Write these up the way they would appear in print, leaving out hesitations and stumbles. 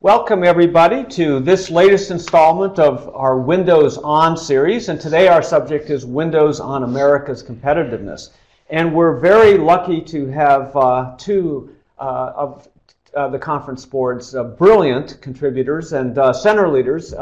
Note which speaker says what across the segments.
Speaker 1: Welcome everybody to this latest installment of our Windows On series, and today our subject is Windows on America's Competitiveness. And we're very lucky to have two of the conference board's brilliant contributors and center leaders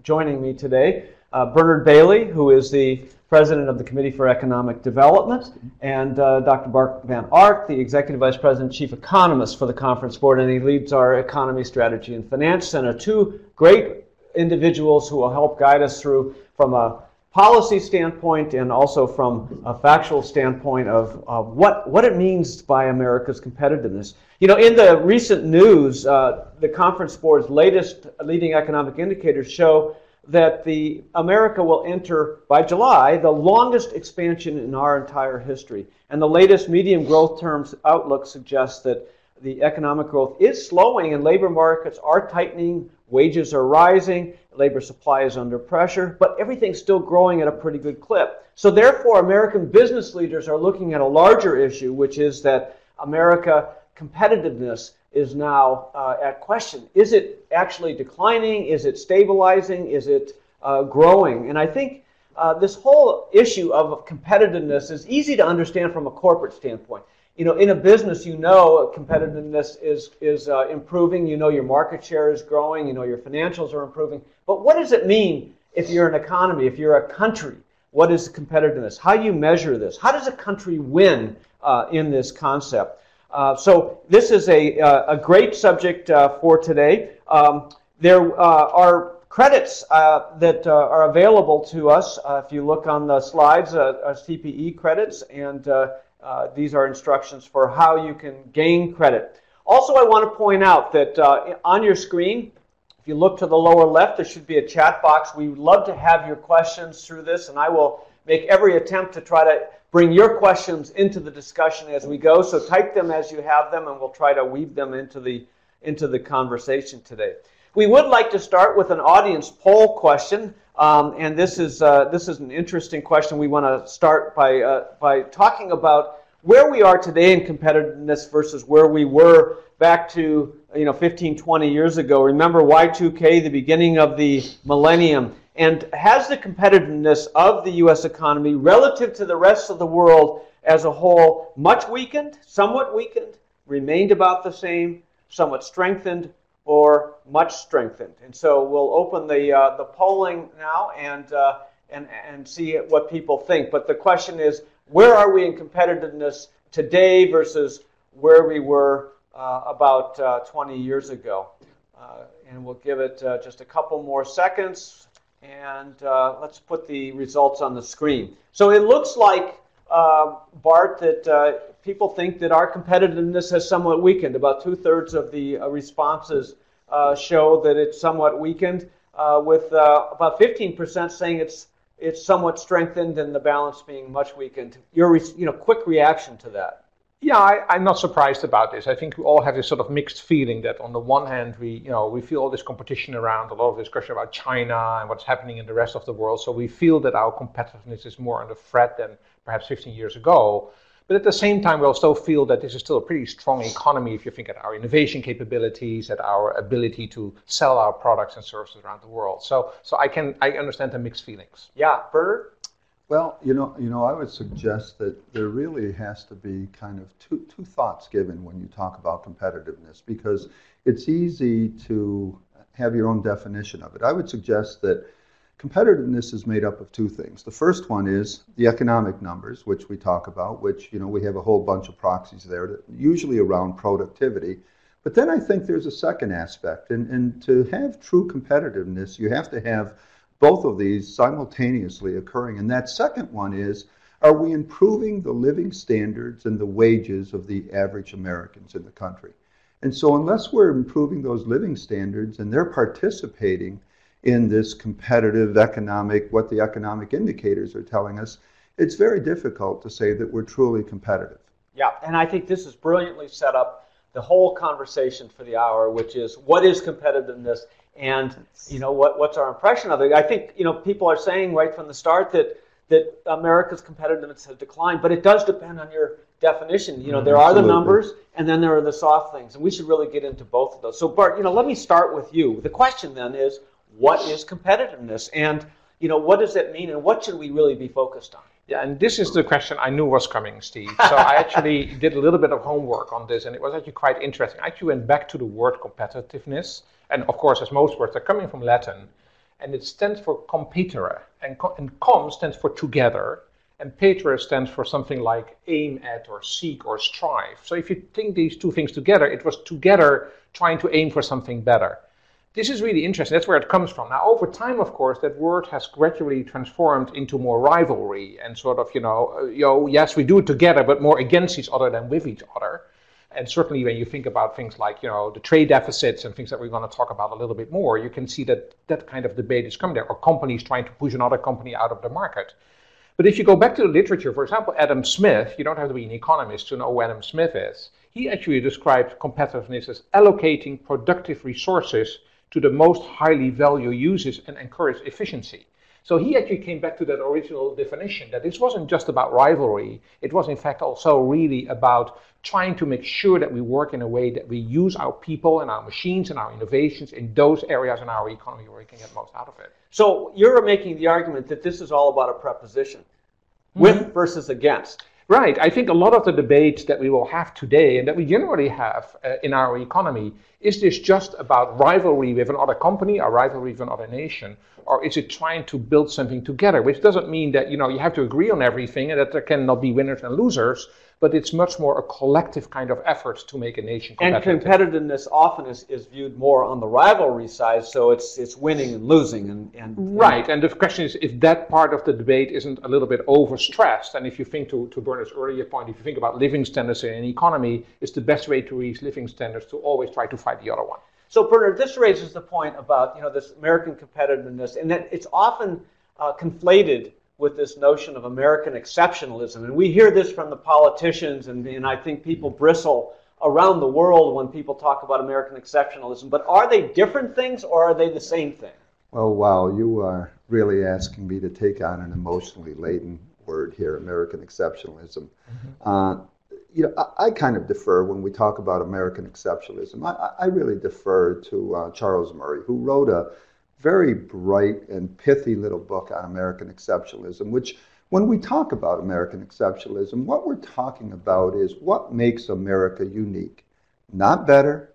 Speaker 1: joining me today. Bernard Bailey, who is the President of the Committee for Economic Development, and Dr. Bart Van Ark, the Executive Vice President, Chief Economist for the Conference Board, and he leads our Economy, Strategy, and Finance Center. Two great individuals who will help guide us through from a policy standpoint and also from a factual standpoint of what it means by America's competitiveness. You know, in the recent news, the Conference Board's latest leading economic indicators show that America will enter, by July, the longest expansion in our entire history. And the latest medium growth terms outlook suggests that the economic growth is slowing and labor markets are tightening, wages are rising, labor supply is under pressure, but everything's still growing at a pretty good clip. So therefore, American business leaders are looking at a larger issue, which is that America competitiveness is now at question. Is it actually declining? Is it stabilizing? Is it growing? And I think this whole issue of competitiveness is easy to understand from a corporate standpoint. You know, in a business, you know competitiveness is improving. You know your market share is growing. You know your financials are improving. But what does it mean if you're an economy, if you're a country? What is competitiveness? How do you measure this? How does a country win in this concept? So this is a great subject for today. There are credits that are available to us. If you look on the slides, CPE credits, and these are instructions for how you can gain credit. Also, I want to point out that on your screen, if you look to the lower left, there should be a chat box. We would love to have your questions through this, and I will make every attempt to try to bring your questions into the discussion as we go. So type them as you have them, and we'll try to weave them into the conversation today. We would like to start with an audience poll question, and this is an interesting question. We want to start by talking about where we are today in competitiveness versus where we were back to 15, 20 years ago. Remember Y2K, the beginning of the millennium. And has the competitiveness of the U.S. economy relative to the rest of the world as a whole much weakened, somewhat weakened, remained about the same, somewhat strengthened, or much strengthened? And so we'll open the polling now and see what people think. But the question is, where are we in competitiveness today versus where we were about 20 years ago? And we'll give it just a couple more seconds. And let's put the results on the screen. So it looks like, Bart, that people think that our competitiveness has somewhat weakened. About 2/3 of the responses show that it's somewhat weakened, with about 15% saying it's somewhat strengthened and the balance being much weakened. Your quick reaction to that?
Speaker 2: Yeah, I'm not surprised about this. I think we all have this sort of mixed feeling that on the one hand, we feel all this competition around, a lot of discussion about China and what's happening in the rest of the world. So we feel that our competitiveness is more under threat than perhaps 15 years ago. But at the same time, we also feel that this is still a pretty strong economy if you think at our innovation capabilities, at our ability to sell our products and services around the world. So I understand the mixed feelings.
Speaker 1: Yeah, Bernard?
Speaker 3: Well, I would suggest that there really has to be kind of two thoughts given when you talk about competitiveness, because it's easy to have your own definition of it. I would suggest that competitiveness is made up of two things. The first one is the economic numbers, which we talk about, which, we have a whole bunch of proxies there, that usually around productivity. But then I think there's a second aspect, and to have true competitiveness, you have to have both of these simultaneously occurring. And that second one is, are we improving the living standards and the wages of the average Americans in the country? And so unless we're improving those living standards and they're participating in this competitive economic, what the economic indicators are telling us, it's very difficult to say that we're truly competitive.
Speaker 1: Yeah, and I think this is brilliantly set up the whole conversation for the hour, which is, what is competitiveness? And what's our impression of it? I think people are saying right from the start that America's competitiveness has declined, but it does depend on your definition. There are the
Speaker 3: Absolutely.
Speaker 1: numbers, and then there are the soft things, and we should really get into both of those. So, Bart, let me start with you. The question then is, what is competitiveness, and what does it mean, and what should we really be focused on?
Speaker 2: Yeah, and this is the question I knew was coming, Steve. So I actually did a little bit of homework on this, and it was actually quite interesting. I actually went back to the word competitiveness, and of course, as most words, they're coming from Latin, and it stands for competere, and com stands for together, and petere stands for something like aim at or seek or strive. So if you think these two things together, it was together trying to aim for something better. This is really interesting. That's where it comes from. Now, over time, of course, that word has gradually transformed into more rivalry and sort of, yes, we do it together, but more against each other than with each other. And certainly when you think about things like, the trade deficits and things that we're going to talk about a little bit more, you can see that that kind of debate is coming there, or companies trying to push another company out of the market. But if you go back to the literature, for example, Adam Smith, you don't have to be an economist to know who Adam Smith is. He actually described competitiveness as allocating productive resources to the most highly valued uses and encourage efficiency. So he actually came back to that original definition, that this wasn't just about rivalry, it was in fact also really about trying to make sure that we work in a way that we use our people and our machines and our innovations in those areas in our economy where we can get most out of it.
Speaker 1: So you're making the argument that this is all about a preposition, with versus against.
Speaker 2: Right. I think a lot of the debates that we will have today and that we generally have in our economy, is this just about rivalry with another company or rivalry with another nation? Or is it trying to build something together? Which doesn't mean that you have to agree on everything and that there cannot be winners and losers, but it's much more a collective kind of effort to make a nation competitive.
Speaker 1: And competitiveness often is viewed more on the rivalry side, so it's winning and losing.
Speaker 2: Right, and the question is if that part of the debate isn't a little bit overstressed, and if you think to Bernard's earlier point, if you think about living standards in an economy, it's the best way to reach living standards to always try to fight the other one.
Speaker 1: So Bernard, this raises the point about this American competitiveness, and that it's often conflated with this notion of American exceptionalism. And we hear this from the politicians, and I think people bristle around the world when people talk about American exceptionalism. But are they different things, or are they the same thing?
Speaker 3: Well, wow, you are really asking me to take on an emotionally laden word here, American exceptionalism. I kind of defer when we talk about American exceptionalism. I really defer to Charles Murray, who wrote a very bright and pithy little book on American exceptionalism, which when we talk about American exceptionalism, what we're talking about is what makes America unique. Not better,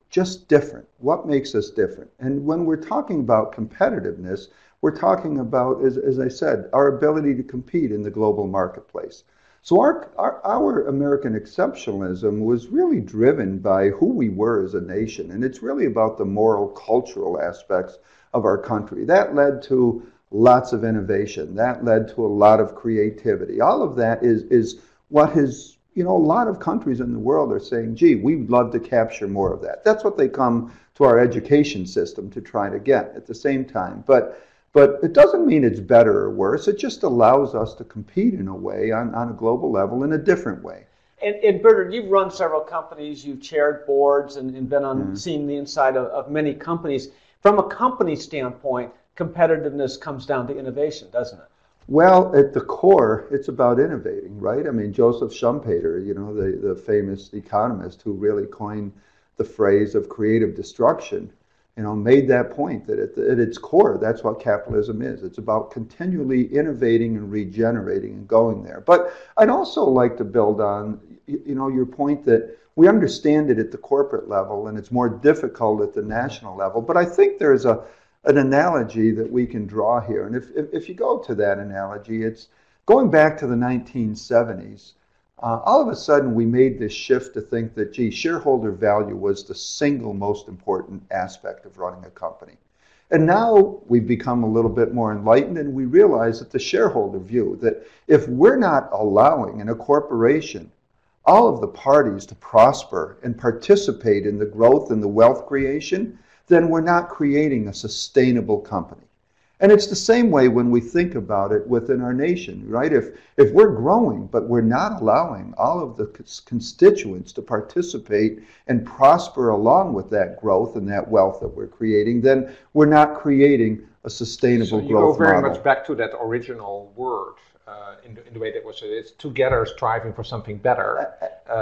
Speaker 3: just different. What makes us different? And when we're talking about competitiveness, we're talking about, as I said, our ability to compete in the global marketplace. So our American exceptionalism was really driven by who we were as a nation, and it's really about the moral, cultural aspects of our country. That led to lots of innovation. That led to a lot of creativity. All of that is what has, a lot of countries in the world are saying, gee, we'd love to capture more of that. That's what they come to our education system to try to get at the same time. But it doesn't mean it's better or worse. It just allows us to compete in a way on a global level in a different way.
Speaker 1: And Bernard, you've run several companies, you've chaired boards and been on seeing the inside of many companies. From a company standpoint, competitiveness comes down to innovation, doesn't it?
Speaker 3: Well, at the core, it's about innovating, right? I mean, Joseph Schumpeter, the famous economist who really coined the phrase of creative destruction, made that point that at its core, that's what capitalism is. It's about continually innovating and regenerating and going there. But I'd also like to build on, your point that we understand it at the corporate level and it's more difficult at the national level. But I think there's an analogy that we can draw here. And if you go to that analogy, it's going back to the 1970s. All of a sudden, we made this shift to think that, gee, shareholder value was the single most important aspect of running a company. And now we've become a little bit more enlightened, and we realize that the shareholder view, that if we're not allowing in a corporation all of the parties to prosper and participate in the growth and the wealth creation, then we're not creating a sustainable company. And it's the same way when we think about it within our nation, right? If we're growing, but we're not allowing all of the constituents to participate and prosper along with that growth and that wealth that we're creating, then we're not creating a sustainable growth model.
Speaker 2: So you go very much back to that original word, in the way that was said. It's together striving for something better.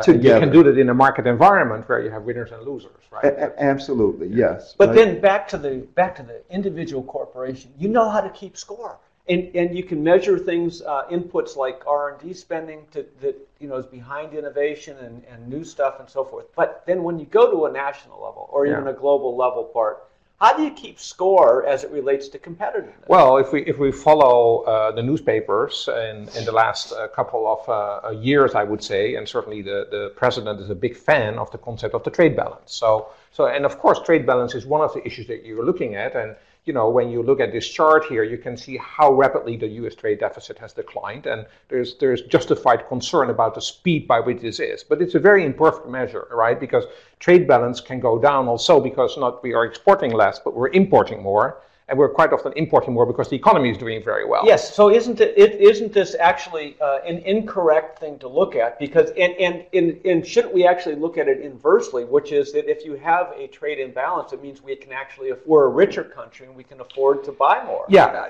Speaker 3: Together.
Speaker 2: You can do that in a market environment where you have winners and losers, right?
Speaker 3: Absolutely, yes.
Speaker 1: But then back to the individual corporation, you know how to keep score. And you can measure things, inputs like R&D spending that is behind innovation and new stuff and so forth. But then when you go to a national level or even a global level part, how do you keep score as it relates to competitiveness?
Speaker 2: Well, if we follow the newspapers in the last couple of years, I would say, and certainly the president is a big fan of the concept of the trade balance. So and of course, trade balance is one of the issues that you're looking at. And when you look at this chart here, you can see how rapidly the U.S. trade deficit has declined, and there's justified concern about the speed by which this is. But it's a very imperfect measure, right? Because trade balance can go down also because not we are exporting less, but we're importing more, and we're quite often importing more because the economy is doing very well.
Speaker 1: Yes. So isn't this actually an incorrect thing to look at? Because and shouldn't we actually look at it inversely, which is that if you have a trade imbalance, it means we're a richer country and we can afford to buy more.
Speaker 2: Yeah,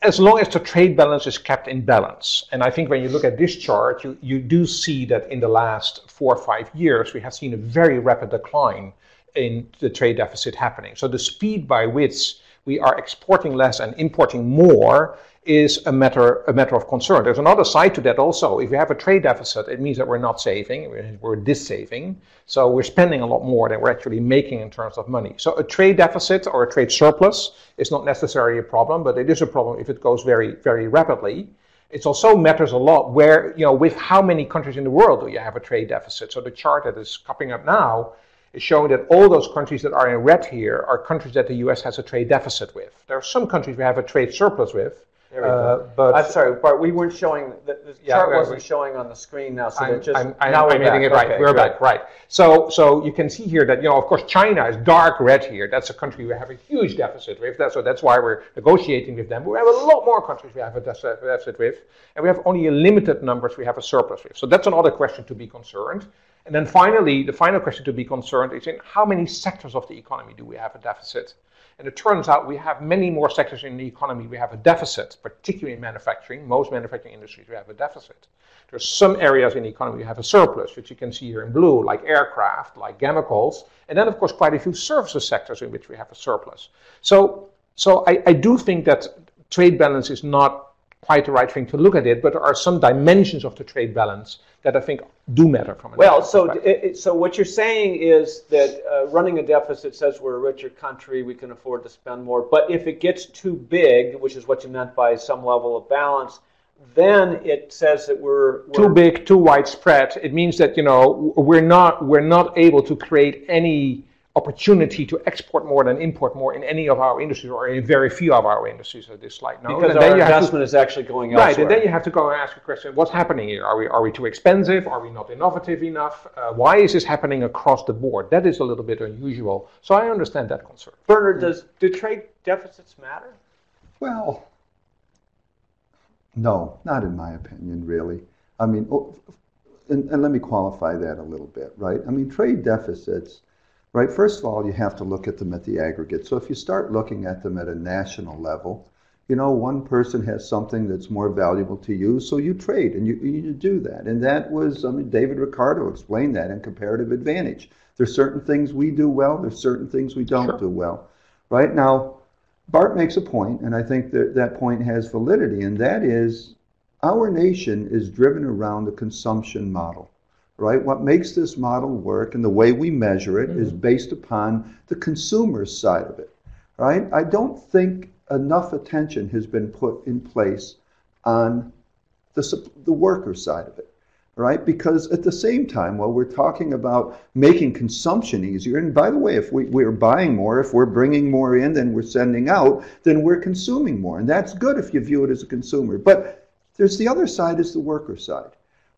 Speaker 2: as long as the trade balance is kept in balance. And I think when you look at this chart, you do see that in the last 4 or 5 years, we have seen a very rapid decline in the trade deficit happening. So the speed by which we are exporting less and importing more is a matter of concern. There's another side to that also. If we have a trade deficit, it means that we're not saving, we're dissaving. So we're spending a lot more than we're actually making in terms of money. So a trade deficit or a trade surplus is not necessarily a problem, but it is a problem if it goes very, very rapidly. It also matters a lot where, with how many countries in the world do you have a trade deficit. So the chart that is coming up now is showing that all those countries that are in red here are countries that the U.S. has a trade deficit with. There are some countries we have a trade surplus with.
Speaker 1: But I'm sorry, Bart, we weren't showing, the chart wasn't showing on the screen now, so
Speaker 2: I'm
Speaker 1: hitting
Speaker 2: it right. We're back, right. So you can see here that, of course, China is dark red here. That's a country we have a huge deficit with. So that's why we're negotiating with them. We have a lot more countries we have a deficit with, and we have only a limited numbers we have a surplus with. So that's another question to be concerned. And then finally, the final question to be concerned is in how many sectors of the economy do we have a deficit? And it turns out we have many more sectors in the economy we have a deficit, particularly in manufacturing. Most manufacturing industries we have a deficit. There's some areas in the economy we have a surplus, which you can see here in blue, like aircraft, like chemicals, and then of course quite a few services sectors in which we have a surplus. So I do think that trade balance is not quite the right thing to look at it, but there are some dimensions of the trade balance that I think do matter from a
Speaker 1: so what you're saying is that running a deficit says we're a richer country, we can afford to spend more, but if it gets too big, which is what you meant by some level of balance, then it says that we're
Speaker 2: too big, too widespread. It means that we're not able to create any opportunity to export more than import more in any of our industries or in very few of our industries at this slide now.
Speaker 1: Because our investment is actually going elsewhere.
Speaker 2: Right, and then you have to go and ask a question, what's happening here? Are we too expensive? Are we not innovative enough? Why is this happening across the board? That is a little bit unusual. So I understand that concern.
Speaker 1: Bernard, do trade deficits matter?
Speaker 3: Well, no, not in my opinion, really. I mean, and let me qualify that a little bit, right? I mean, trade deficits, right? First of all, you have to look at them at the aggregate. So if you start looking at them at a national level, one person has something that's more valuable to you, so you trade and you do that. And that was, David Ricardo explained that in Comparative Advantage. There's certain things we do well, there's certain things we don't do well. Right now, Bart makes a point, and I think that point has validity, and that is our nation is driven around the consumption model. Right? What makes this model work and the way we measure it is based upon the consumer side of it. Right? I don't think enough attention has been put in place on the worker side of it. Right? Because at the same time, while we're talking about making consumption easier, and by the way, if we're buying more, if we're bringing more in than we're sending out, then we're consuming more. And that's good if you view it as a consumer. But there's the other side is the worker side.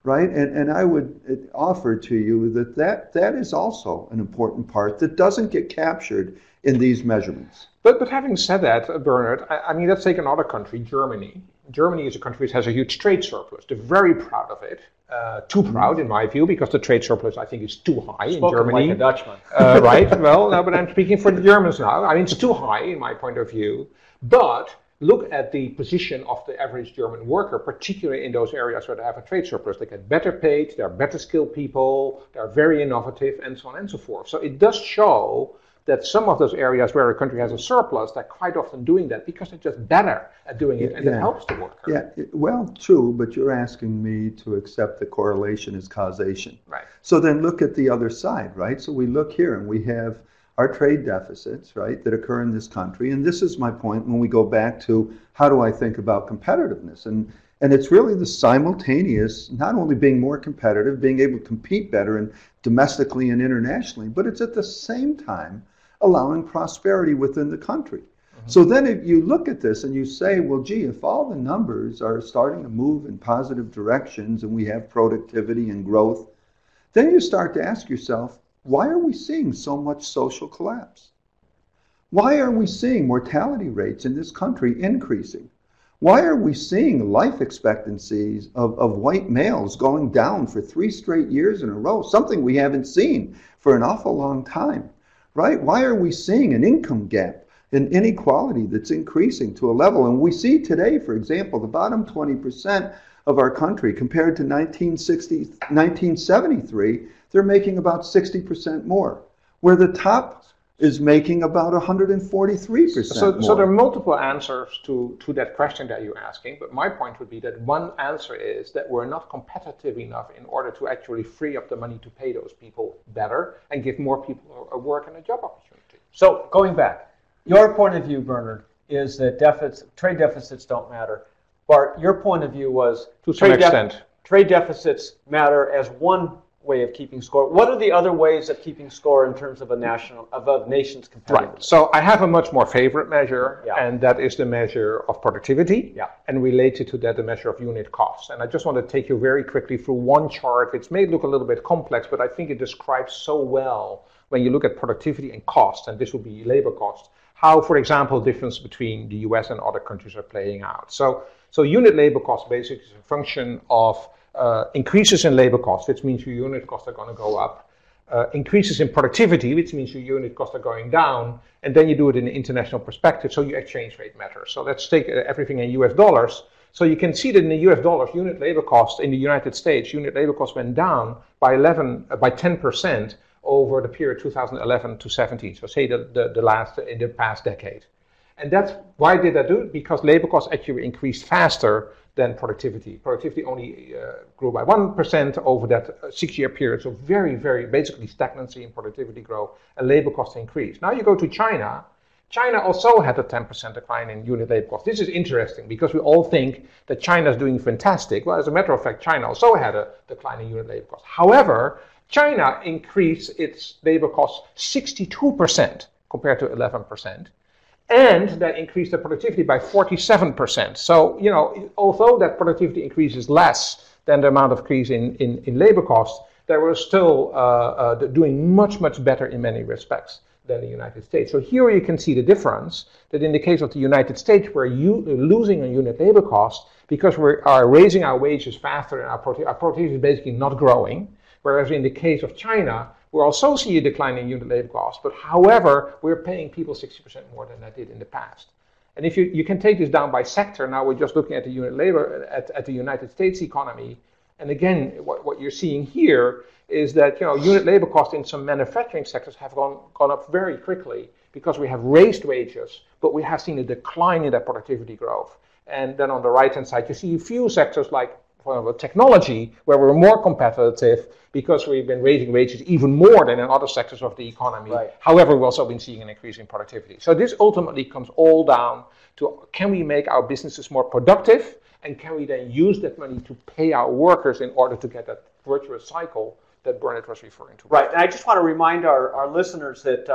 Speaker 3: Right? And I would offer to you that is also an important part that doesn't get captured in these measurements.
Speaker 2: But having said that, Bernard, I mean, let's take another country, Germany. Germany is a country which has a huge trade surplus. They're very proud of it. Too proud, in my view, because the trade surplus, I think, is too high in Germany.
Speaker 1: Like a Dutchman.
Speaker 2: Right? Well, no, but I'm speaking for the Germans now. I mean, it's too high, in my point of view. But look at the position of the average German worker, particularly in those areas where they have a trade surplus. They get better paid, they're better skilled people, they're very innovative, and so on and so forth. So it does show that some of those areas where a country has a surplus, they're quite often doing that because they're just better at doing it, and it helps the worker.
Speaker 3: Yeah, well, true, but you're asking me to accept that correlation is causation.
Speaker 2: Right.
Speaker 3: So then look at the other side, right? So we look here and we have our trade deficits, right, that occur in this country. And this is my point when we go back to how do I think about competitiveness? And it's really the simultaneous, not only being more competitive, being able to compete better and domestically and internationally, but it's at the same time allowing prosperity within the country. So then if you look at this and you say, well, gee, if all the numbers are starting to move in positive directions and we have productivity and growth, then you start to ask yourself, why are we seeing so much social collapse? Why are we seeing mortality rates in this country increasing? Why are we seeing life expectancies of white males going down for 3 straight years in a row, something we haven't seen for an awful long time, right? Why are we seeing an income gap, an inequality that's increasing to a level? And we see today, for example, the bottom 20% of our country compared to 1973, they're making about 60% more, where the top is making about 143% more.
Speaker 2: So there are multiple answers to that question that you're asking, but my point would be that one answer is that we're not competitive enough in order to actually free up the money to pay those people better and give more people a work and a job opportunity.
Speaker 1: So going back, your point of view, Bernard, is that trade deficits don't matter. Bart, your point of view was
Speaker 2: to some extent.
Speaker 1: Trade deficits matter as one way of keeping score. What are the other ways of keeping score in terms of a nation's competitiveness?
Speaker 2: Right. So I have a much more favorite measure, and that is the measure of productivity, and related to that, the measure of unit cost. And I just want to take you very quickly through one chart. It may look a little bit complex, but I think it describes so well when you look at productivity and cost, and this will be labor cost, how, for example, difference between the US and other countries are playing out. So unit labor cost basically is a function of increases in labor costs, which means your unit costs are going to go up. Increases in productivity, which means your unit costs are going down. And then you do it in an international perspective, so your exchange rate matters. So let's take everything in US dollars. So you can see that in the US dollars, unit labor costs in the United States, unit labor costs went down by 10% over the period 2011 to 17. So say in the past decade. And that's why did that do it? Because labor costs actually increased faster than productivity. Productivity only grew by 1% over that 6-year period. So very, very basically stagnancy in productivity growth, and labor costs increased. Now you go to China. China also had a 10% decline in unit labor costs. This is interesting because we all think that China is doing fantastic. Well, as a matter of fact, China also had a decline in unit labor costs. However, China increased its labor costs 62% compared to 11%. And that increased the productivity by 47%. So, although that productivity increase is less than the amount of increase in labor costs, they were still doing much, much better in many respects than the United States. So here you can see the difference, that in the case of the United States, we're losing on unit labor costs because we are raising our wages faster and our productivity is basically not growing. Whereas in the case of China, we also see a decline in unit labor costs, but however, we're paying people 60% more than I did in the past. And if you can take this down by sector, now we're just looking at the unit labor, at the United States economy, and again, what you're seeing here is that unit labor costs in some manufacturing sectors have gone up very quickly because we have raised wages, but we have seen a decline in that productivity growth. And then on the right-hand side, you see a few sectors like technology, where we're more competitive because we've been raising wages even more than in other sectors of the economy. Right. However, we've also been seeing an increase in productivity. So this ultimately comes all down to, can we make our businesses more productive, and can we then use that money to pay our workers in order to get that virtuous cycle that Bernard was referring to.
Speaker 1: Right, and I just want to remind our listeners that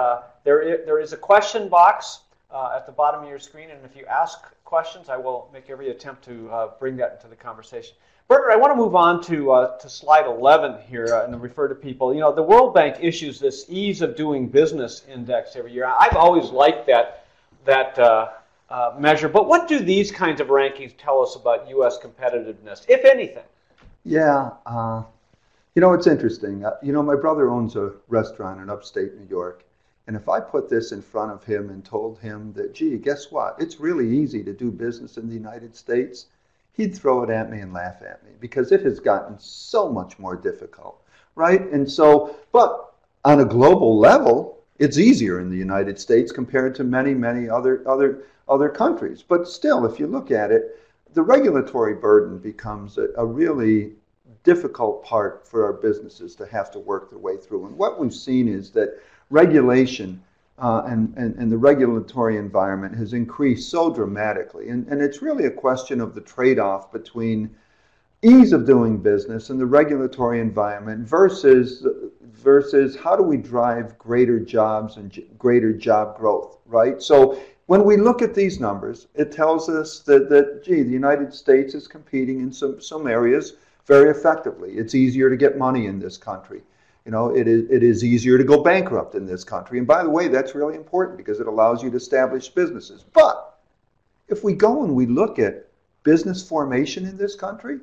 Speaker 1: there is a question box at the bottom of your screen, and if you ask questions, I will make every attempt to bring that into the conversation. Bernard, I want to move on to slide 11 here and refer to people. The World Bank issues this Ease of Doing Business Index every year. I've always liked that measure, but what do these kinds of rankings tell us about U.S. competitiveness, if anything?
Speaker 3: Yeah, it's interesting. My brother owns a restaurant in upstate New York, And if I put this in front of him and told him that, gee, guess what? It's really easy to do business in the United States, he'd throw it at me and laugh at me because it has gotten so much more difficult, right? And so, but on a global level, it's easier in the United States compared to many, many other countries. But still, if you look at it, the regulatory burden becomes a really difficult part for our businesses to have to work their way through. And what we've seen is that regulation and the regulatory environment has increased so dramatically. And it's really a question of the trade-off between ease of doing business and the regulatory environment versus how do we drive greater jobs and greater job growth, right? So when we look at these numbers, it tells us that gee, the United States is competing in some areas very effectively. It's easier to get money in this country. You know, it is easier to go bankrupt in this country. And by the way, that's really important because it allows you to establish businesses. But if we go and we look at business formation in this country,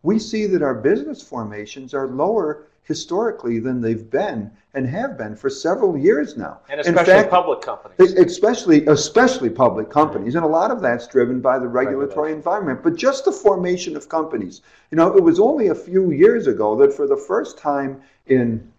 Speaker 3: we see that our business formations are lower historically than they've been and have been for several years now.
Speaker 1: And especially public companies.
Speaker 3: Especially public companies. And a lot of that's driven by the regulatory environment. But just the formation of companies. You know, it was only a few years ago that for the first time in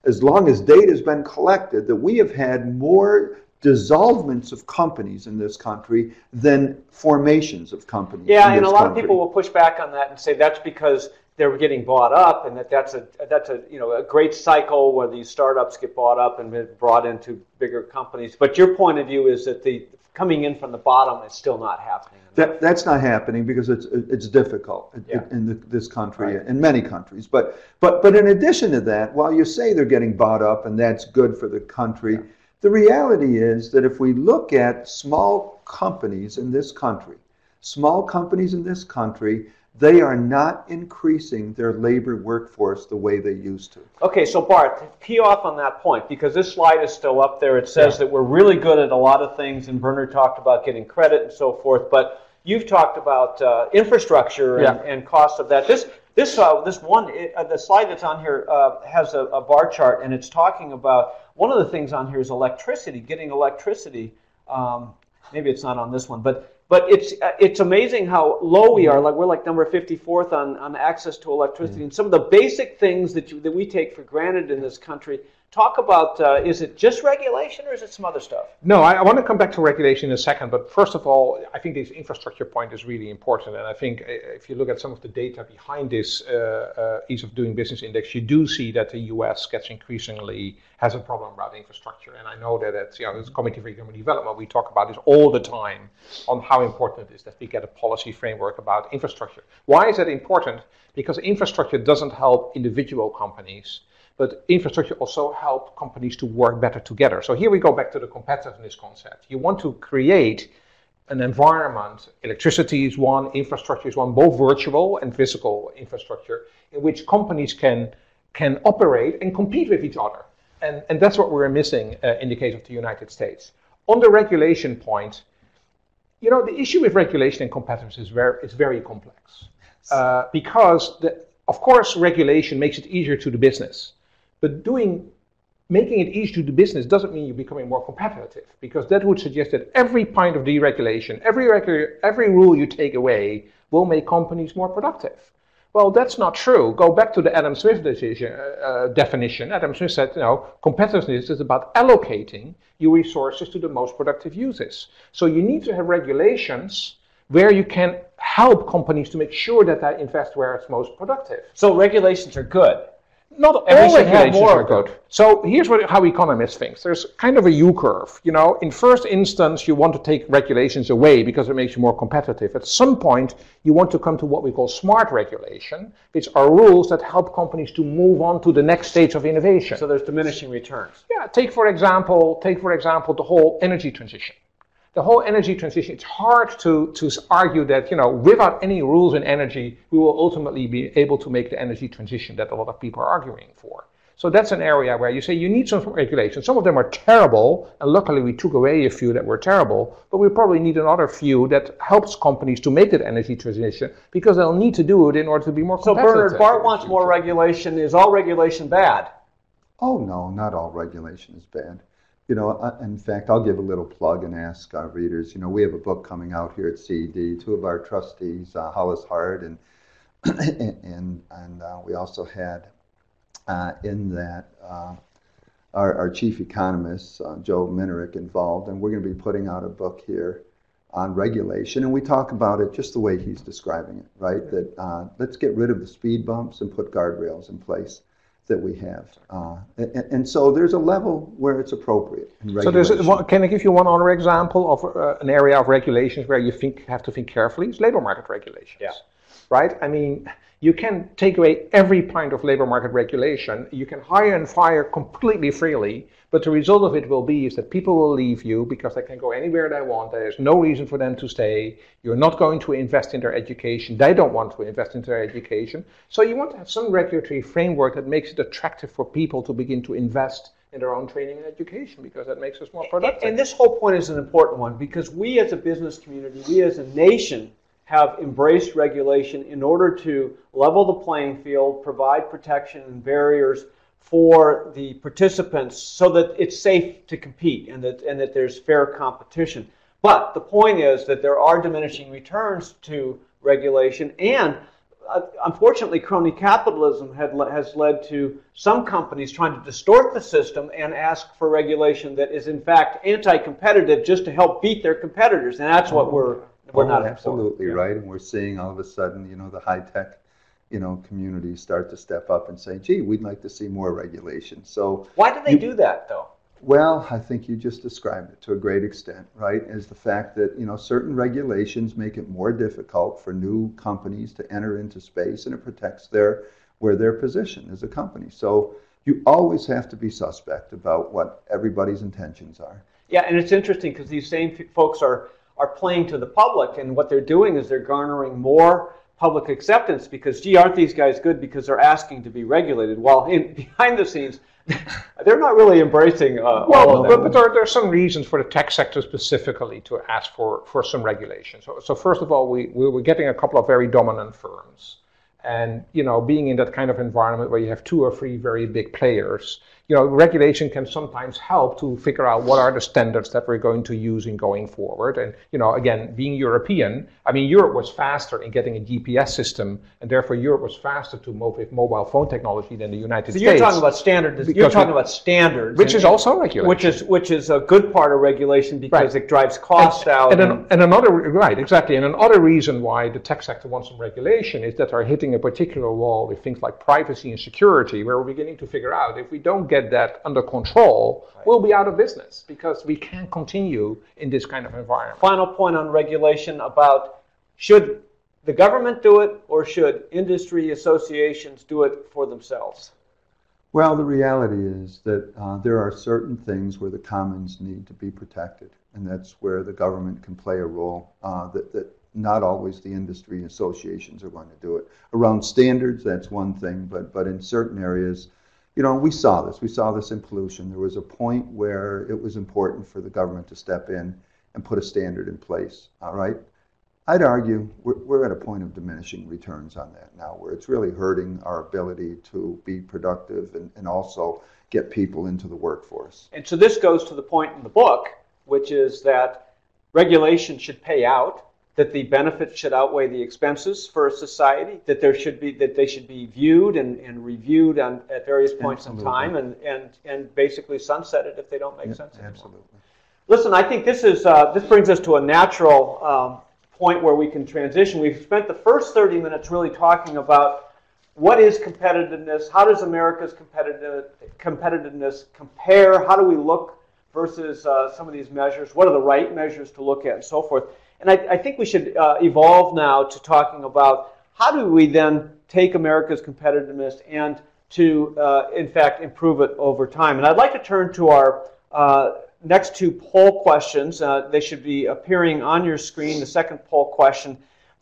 Speaker 3: as long as data has been collected, that we have had more dissolvements of companies in this country than formations of companies.
Speaker 1: Yeah, and a lot of people will push back on that and say that's because they're getting bought up, and that's a great cycle where these startups get bought up and get brought into bigger companies. But your point of view is that the coming in from the bottom is still not happening.
Speaker 3: That's not happening because it's difficult in this country, right, and many countries. But in addition to that, while you say they're getting bought up and that's good for the country, the reality is that if we look at small companies in this country, they are not increasing their labor workforce the way they used to.
Speaker 1: Okay, so Bart, key off on that point, because this slide is still up there. It says that we're really good at a lot of things, and Bernard talked about getting credit and so forth, but you've talked about infrastructure and cost of that. The slide that's on here has a bar chart, and it's talking about, one of the things on here is electricity, getting electricity. Maybe it's not on this one, but it's amazing how low we are. Like we're like number 54th on access to electricity, and some of the basic things that we take for granted in this country. Talk about, is it just regulation or is it some other stuff?
Speaker 2: No, I want to come back to regulation in a second, but first of all, I think this infrastructure point is really important, and I think if you look at some of the data behind this ease of doing business index, you do see that the US has a problem about infrastructure, and I know that at this Committee for Economic Development, we talk about this all the time on how important it is that we get a policy framework about infrastructure. Why is that important? Because infrastructure doesn't help individual companies, but infrastructure also helps companies to work better together. So here we go back to the competitiveness concept. You want to create an environment, electricity is one, infrastructure is one, both virtual and physical infrastructure, in which companies can operate and compete with each other. And that's what we're missing in the case of the United States. On the regulation point, the issue with regulation and competitiveness is very complex. Because, of course, regulation makes it easier to do business. But making it easy to do business doesn't mean you're becoming more competitive, because that would suggest that every point of deregulation, every rule you take away will make companies more productive. Well, that's not true. Go back to the Adam Smith definition. Adam Smith said, competitiveness is about allocating your resources to the most productive uses. So you need to have regulations where you can help companies to make sure that they invest where it's most productive.
Speaker 1: So regulations are good.
Speaker 2: Not all regulations are good. So here's how economists think. There's kind of a U-curve. In first instance, you want to take regulations away because it makes you more competitive. At some point, you want to come to what we call smart regulation, which are rules that help companies to move on to the next stage of innovation.
Speaker 1: So there's diminishing returns.
Speaker 2: Yeah. Take for example the whole energy transition. The whole energy transition, it's hard to argue that, without any rules in energy, we will ultimately be able to make the energy transition that a lot of people are arguing for. So that's an area where you say you need some regulation. Some of them are terrible, and luckily we took away a few that were terrible, but we probably need another few that helps companies to make that energy transition, because they'll need to do it in order to be more competitive.
Speaker 1: So Bernard, Bart wants more regulation. Is all regulation bad?
Speaker 3: Oh, no, not all regulation is bad. In fact, I'll give a little plug and ask our readers. We have a book coming out here at CED. Two of our trustees, Hollis Hard and we also had in that our chief economist, Joe Minerick, involved, and we're going to be putting out a book here on regulation, and we talk about it just the way he's describing it, right? That let's get rid of the speed bumps and put guardrails in place that we have. And so there's a level where it's appropriate in regulation.
Speaker 2: So can I give you one other example of an area of regulations where you have to think carefully? It's labor market regulations.
Speaker 1: Yeah.
Speaker 2: Right? I mean, you can take away every point of labor market regulation. You can hire and fire completely freely, but the result of it will be is that people will leave you because they can go anywhere they want. There's no reason for them to stay. You're not going to invest in their education. They don't want to invest in their education. So you want to have some regulatory framework that makes it attractive for people to begin to invest in their own training and education, because that makes us more productive.
Speaker 1: And this whole point is an important one, because we as a business community, we as a nation, have embraced regulation in order to level the playing field, provide protection and barriers for the participants so that it's safe to compete and that there's fair competition. But the point is that there are diminishing returns to regulation, and unfortunately crony capitalism has led to some companies trying to distort the system and ask for regulation that is in fact anti-competitive just to help beat their competitors, and that's what we're not
Speaker 3: absolutely right, and we're seeing all of a sudden, the high-tech, communities start to step up and say, "Gee, we'd like to see more regulation." So
Speaker 1: why do they do that, though?
Speaker 3: Well, I think you just described it to a great extent, right? Is the fact that certain regulations make it more difficult for new companies to enter into space, and it protects their position as a company. So you always have to be suspect about what everybody's intentions are.
Speaker 1: Yeah, and it's interesting because these same folks are playing to the public, and what they're doing is they're garnering more public acceptance because, gee, aren't these guys good because they're asking to be regulated, while behind the scenes, they're not really embracing all of that.
Speaker 2: But there are some reasons for the tech sector specifically to ask for some regulation. So first of all, we were getting a couple of very dominant firms. And, being in that kind of environment where you have 2 or 3 very big players, regulation can sometimes help to figure out what are the standards that we're going to use in going forward. And, again, being European, I mean, Europe was faster in getting a GPS system, and therefore Europe was faster to move with mobile phone technology than the United States.
Speaker 1: You're talking about standards. You're talking about standards,
Speaker 2: which is also regulation.
Speaker 1: Which is a good part of regulation because it drives costs out.
Speaker 2: And another reason why the tech sector wants some regulation is that they're hitting a particular wall with things like privacy and security, where we're beginning to figure out if we don't get that under control, we'll be out of business because we can't continue in this kind of environment.
Speaker 1: Final point on regulation about should the government do it or should industry associations do it for themselves?
Speaker 3: Well, the reality is that there are certain things where the commons need to be protected, and that's where the government can play a role that not always the industry associations are going to do it. Around standards, that's one thing, but in certain areas, we saw this in pollution. There was a point where it was important for the government to step in and put a standard in place, all right? I'd argue we're at a point of diminishing returns on that now, where it's really hurting our ability to be productive and also get people into the workforce.
Speaker 1: And so this goes to the point in the book, which is that regulation should pay out, that the benefits should outweigh the expenses for a society, that they should be viewed and reviewed at various points in time, and basically sunsetted if they don't make sense anymore.
Speaker 3: Absolutely.
Speaker 1: Listen, I think this brings us to a natural point where we can transition. We've spent the first 30 minutes really talking about what is competitiveness, how does America's competitiveness compare, how do we look versus some of these measures, what are the right measures to look at, and so forth. And I think we should evolve now to talking about how do we then take America's competitiveness and to, in fact, improve it over time. And I'd like to turn to our next 2 poll questions. They should be appearing on your screen, the second poll question.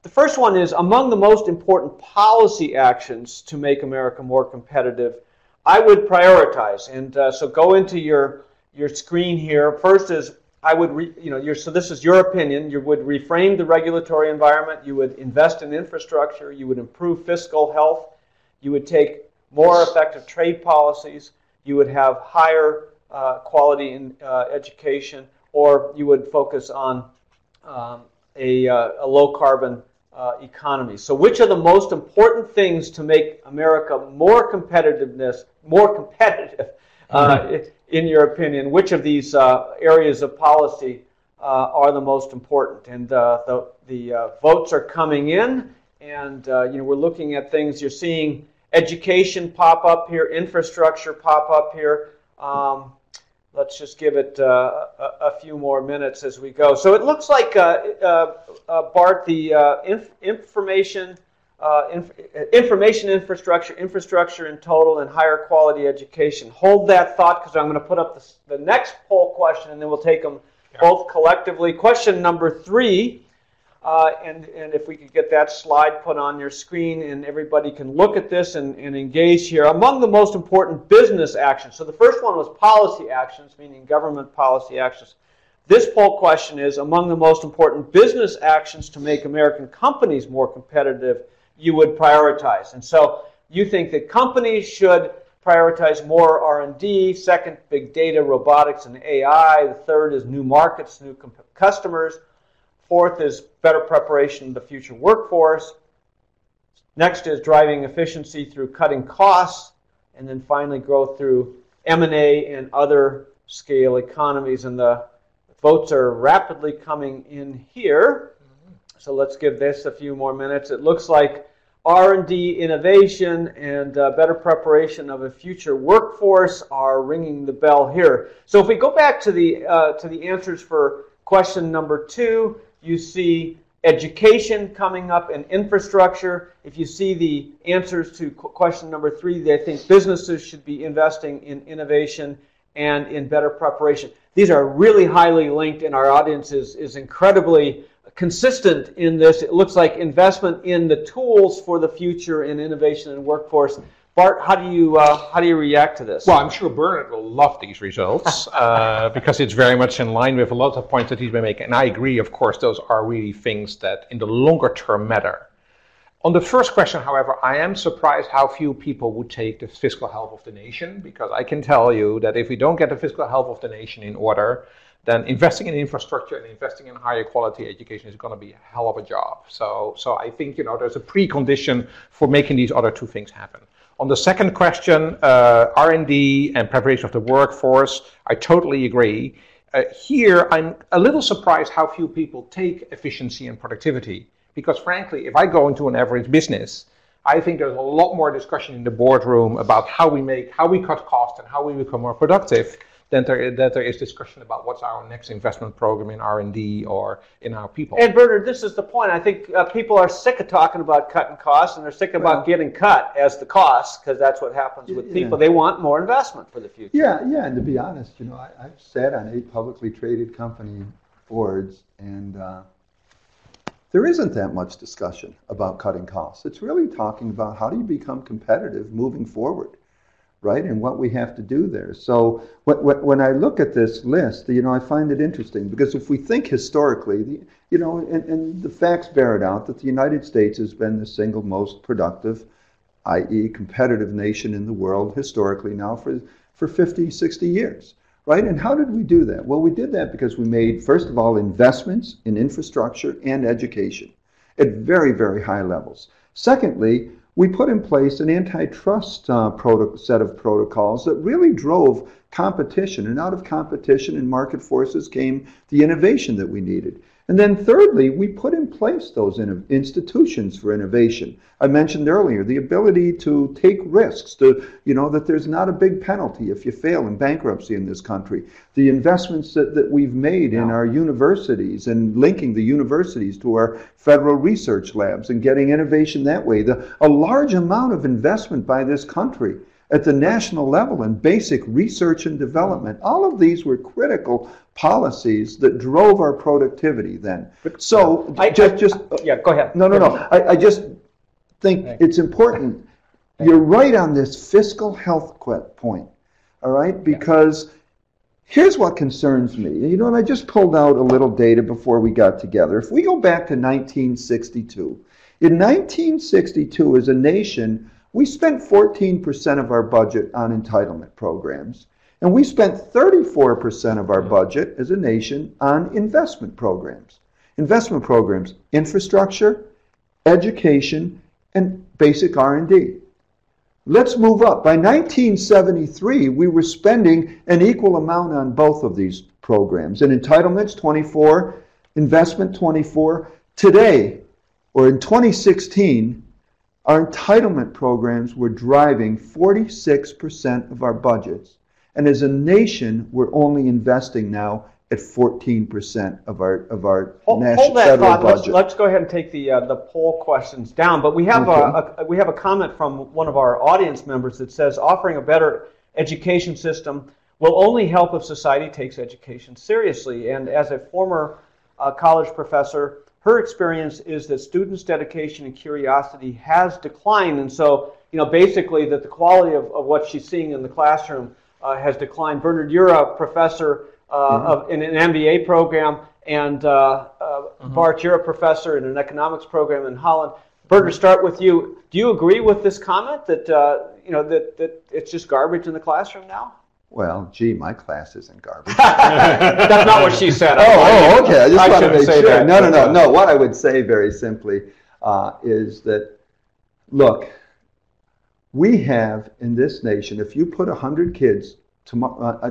Speaker 1: The first one is, among the most important policy actions to make America more competitive, I would prioritize. And so go into your screen here. First is, I would, so this is your opinion. You would reframe the regulatory environment. You would invest in infrastructure. You would improve fiscal health. You would take more effective trade policies. You would have higher quality in education, or you would focus on a low-carbon economy. So which are the most important things to make America more competitive, in your opinion? Which of these areas of policy are the most important? And the votes are coming in, and we're looking at things. You're seeing education pop up here, infrastructure pop up here. Let's just give it a few more minutes as we go. So it looks like, Bart, the information infrastructure in total, and higher quality education. Hold that thought, because I'm going to put up the next poll question, and then we'll take them both collectively. Question number 3, and if we could get that slide put on your screen, and everybody can look at this and engage here. Among the most important business actions, so the first one was policy actions, meaning government policy actions. This poll question is, among the most important business actions to make American companies more competitive, you would prioritize. And so you think that companies should prioritize more R&D, second, big data, robotics, and AI, the third is new markets, new customers, fourth is better preparation of the future workforce, next is driving efficiency through cutting costs, and then finally growth through M&A and other scale economies. And the votes are rapidly coming in here. So let's give this a few more minutes. It looks like R&D, innovation, and better preparation of a future workforce are ringing the bell here. So if we go back to the answers for question number 2, you see education coming up and infrastructure. If you see the answers to question number 3, they think businesses should be investing in innovation and in better preparation. These are really highly linked, and our audience is incredibly consistent in this. It looks like investment in the tools for the future in innovation and workforce. Bart, how do you react to this?
Speaker 2: Well, I'm sure Bernard will love these results because it's very much in line with a lot of points that he's been making. And I agree, of course, those are really things that in the longer term matter. On the first question, however, I am surprised how few people would take the fiscal health of the nation, because I can tell you that if we don't get the fiscal health of the nation in order, then investing in infrastructure and investing in higher quality education is going to be a hell of a job. So I think there's a precondition for making these other two things happen. On the second question, R&D and preparation of the workforce, I totally agree. Here, I'm a little surprised how few people take efficiency and productivity. Because frankly, if I go into an average business, I think there's a lot more discussion in the boardroom about how we cut costs and how we become more productive than there is discussion about what's our next investment program in R&D or in our people.
Speaker 1: And Bernard, this is the point. I think people are sick of talking about cutting costs, and they're sick about getting cut as the costs, because that's what happens with people. They want more investment for the future.
Speaker 3: Yeah, and to be honest, I've sat on 8 publicly traded company boards, and there isn't that much discussion about cutting costs. It's really talking about how do you become competitive moving forward, right? And what we have to do there. So when I look at this list, I find it interesting, because if we think historically, and the facts bear it out, that the United States has been the single most productive, i.e. competitive nation in the world historically now for 50, 60 years. Right? And how did we do that? Well, we did that because we made, first of all, investments in infrastructure and education at very, very high levels. Secondly, we put in place an antitrust set of protocols that really drove competition. And out of competition and market forces came the innovation that we needed. And then thirdly, we put in place those institutions for innovation. I mentioned earlier the ability to take risks, that there's not a big penalty if you fail in bankruptcy in this country. The investments that we've made in our universities and linking the universities to our federal research labs and getting innovation that way. A large amount of investment by this country at the national level in basic research and development. All of these were critical policies that drove our productivity then. So,
Speaker 1: go ahead.
Speaker 3: No. I just think it's important. You're right on this fiscal health point, all right? Because here's what concerns me. And I just pulled out a little data before we got together. If we go back to 1962, in 1962 as a nation, we spent 14% of our budget on entitlement programs. And we spent 34% of our budget as a nation on investment programs. Investment programs, infrastructure, education, and basic R&D. Let's move up. By 1973, we were spending an equal amount on both of these programs. In entitlements, 24, investment, 24. Today, or in 2016, our entitlement programs were driving 46% of our budgets. And as a nation, we're only investing now at 14% of our national federal budget.
Speaker 1: Let's go ahead and take the poll questions down. But we have a comment from one of our audience members that says offering a better education system will only help if society takes education seriously. And as a former college professor, her experience is that students' dedication and curiosity has declined, and so basically that the quality of what she's seeing in the classroom has declined. Bernard, you're a professor in an MBA program, and Bart, you're a professor in an economics program in Holland. Bernard, start with you. Do you agree with this comment that that it's just garbage in the classroom now?
Speaker 3: Well, gee, my class isn't garbage.
Speaker 1: That's not what she said.
Speaker 3: Oh, okay. I just want to make sure.
Speaker 1: That,
Speaker 3: No. What I would say very simply is that, look, we have in this nation, if you put 100 kids,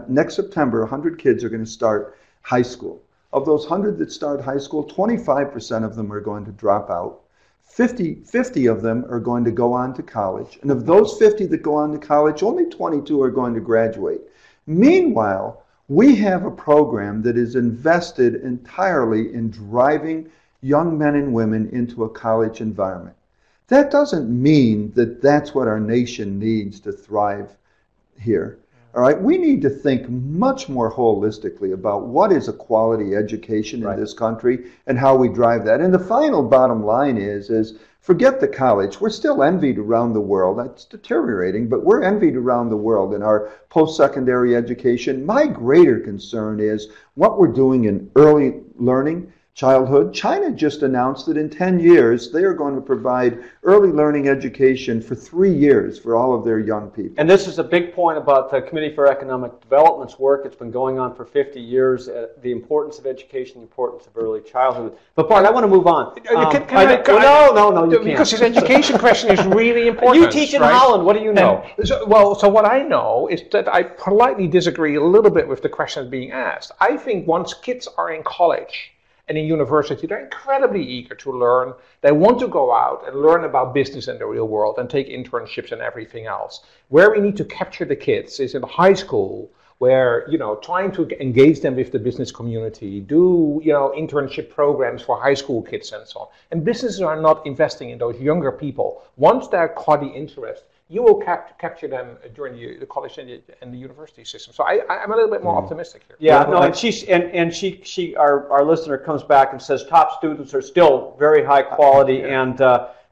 Speaker 3: next September, 100 kids are going to start high school. Of those 100 that start high school, 25% of them are going to drop out. 50 of them are going to go on to college. And of those 50 that go on to college, only 22 are going to graduate. Meanwhile, we have a program that is invested entirely in driving young men and women into a college environment. That doesn't mean that that's what our nation needs to thrive here. All right, we need to think much more holistically about what is a quality education in this country and how we drive that. And the final bottom line is forget the college. We're still envied around the world. It's deteriorating, but we're envied around the world in our post-secondary education. My greater concern is what we're doing in early learning, childhood. China just announced that in 10 years, they are going to provide early learning education for 3 years for all of their young people.
Speaker 1: And this is a big point about the Committee for Economic Development's work. It's been going on for 50 years, the importance of education, the importance of early childhood. But Bart, I want to move on.
Speaker 2: No,
Speaker 1: you can't.
Speaker 2: Because this education question is really important.
Speaker 1: You teach in Holland. What do you know?
Speaker 2: So what I know is that I politely disagree a little bit with the question being asked. I think once kids are in college, and in university, they're incredibly eager to learn. They want to go out and learn about business in the real world and take internships and everything else. Where we need to capture the kids is in high school, where trying to engage them with the business community, do internship programs for high school kids and so on. And businesses are not investing in those younger people. Once they're caught the interest, you will capture them during the college and the university system. So I'm a little bit more optimistic here.
Speaker 1: Yeah, no, and our listener comes back and says top students are still very high quality, and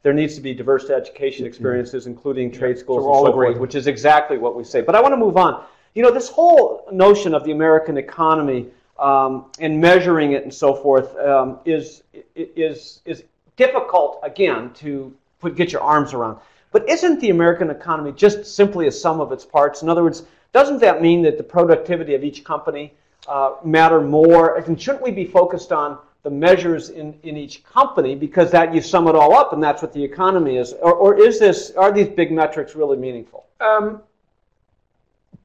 Speaker 1: there needs to be diverse education experiences, including trade schools and so forth, which is exactly what we say. But I want to move on. This whole notion of the American economy and measuring it and so forth is difficult, again, to get your arms around. But isn't the American economy just simply a sum of its parts? In other words, doesn't that mean that the productivity of each company matter more? And shouldn't we be focused on the measures in each company, because that you sum it all up and that's what the economy is? Or are these big metrics really meaningful?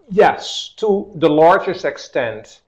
Speaker 2: Yes, to the largest extent,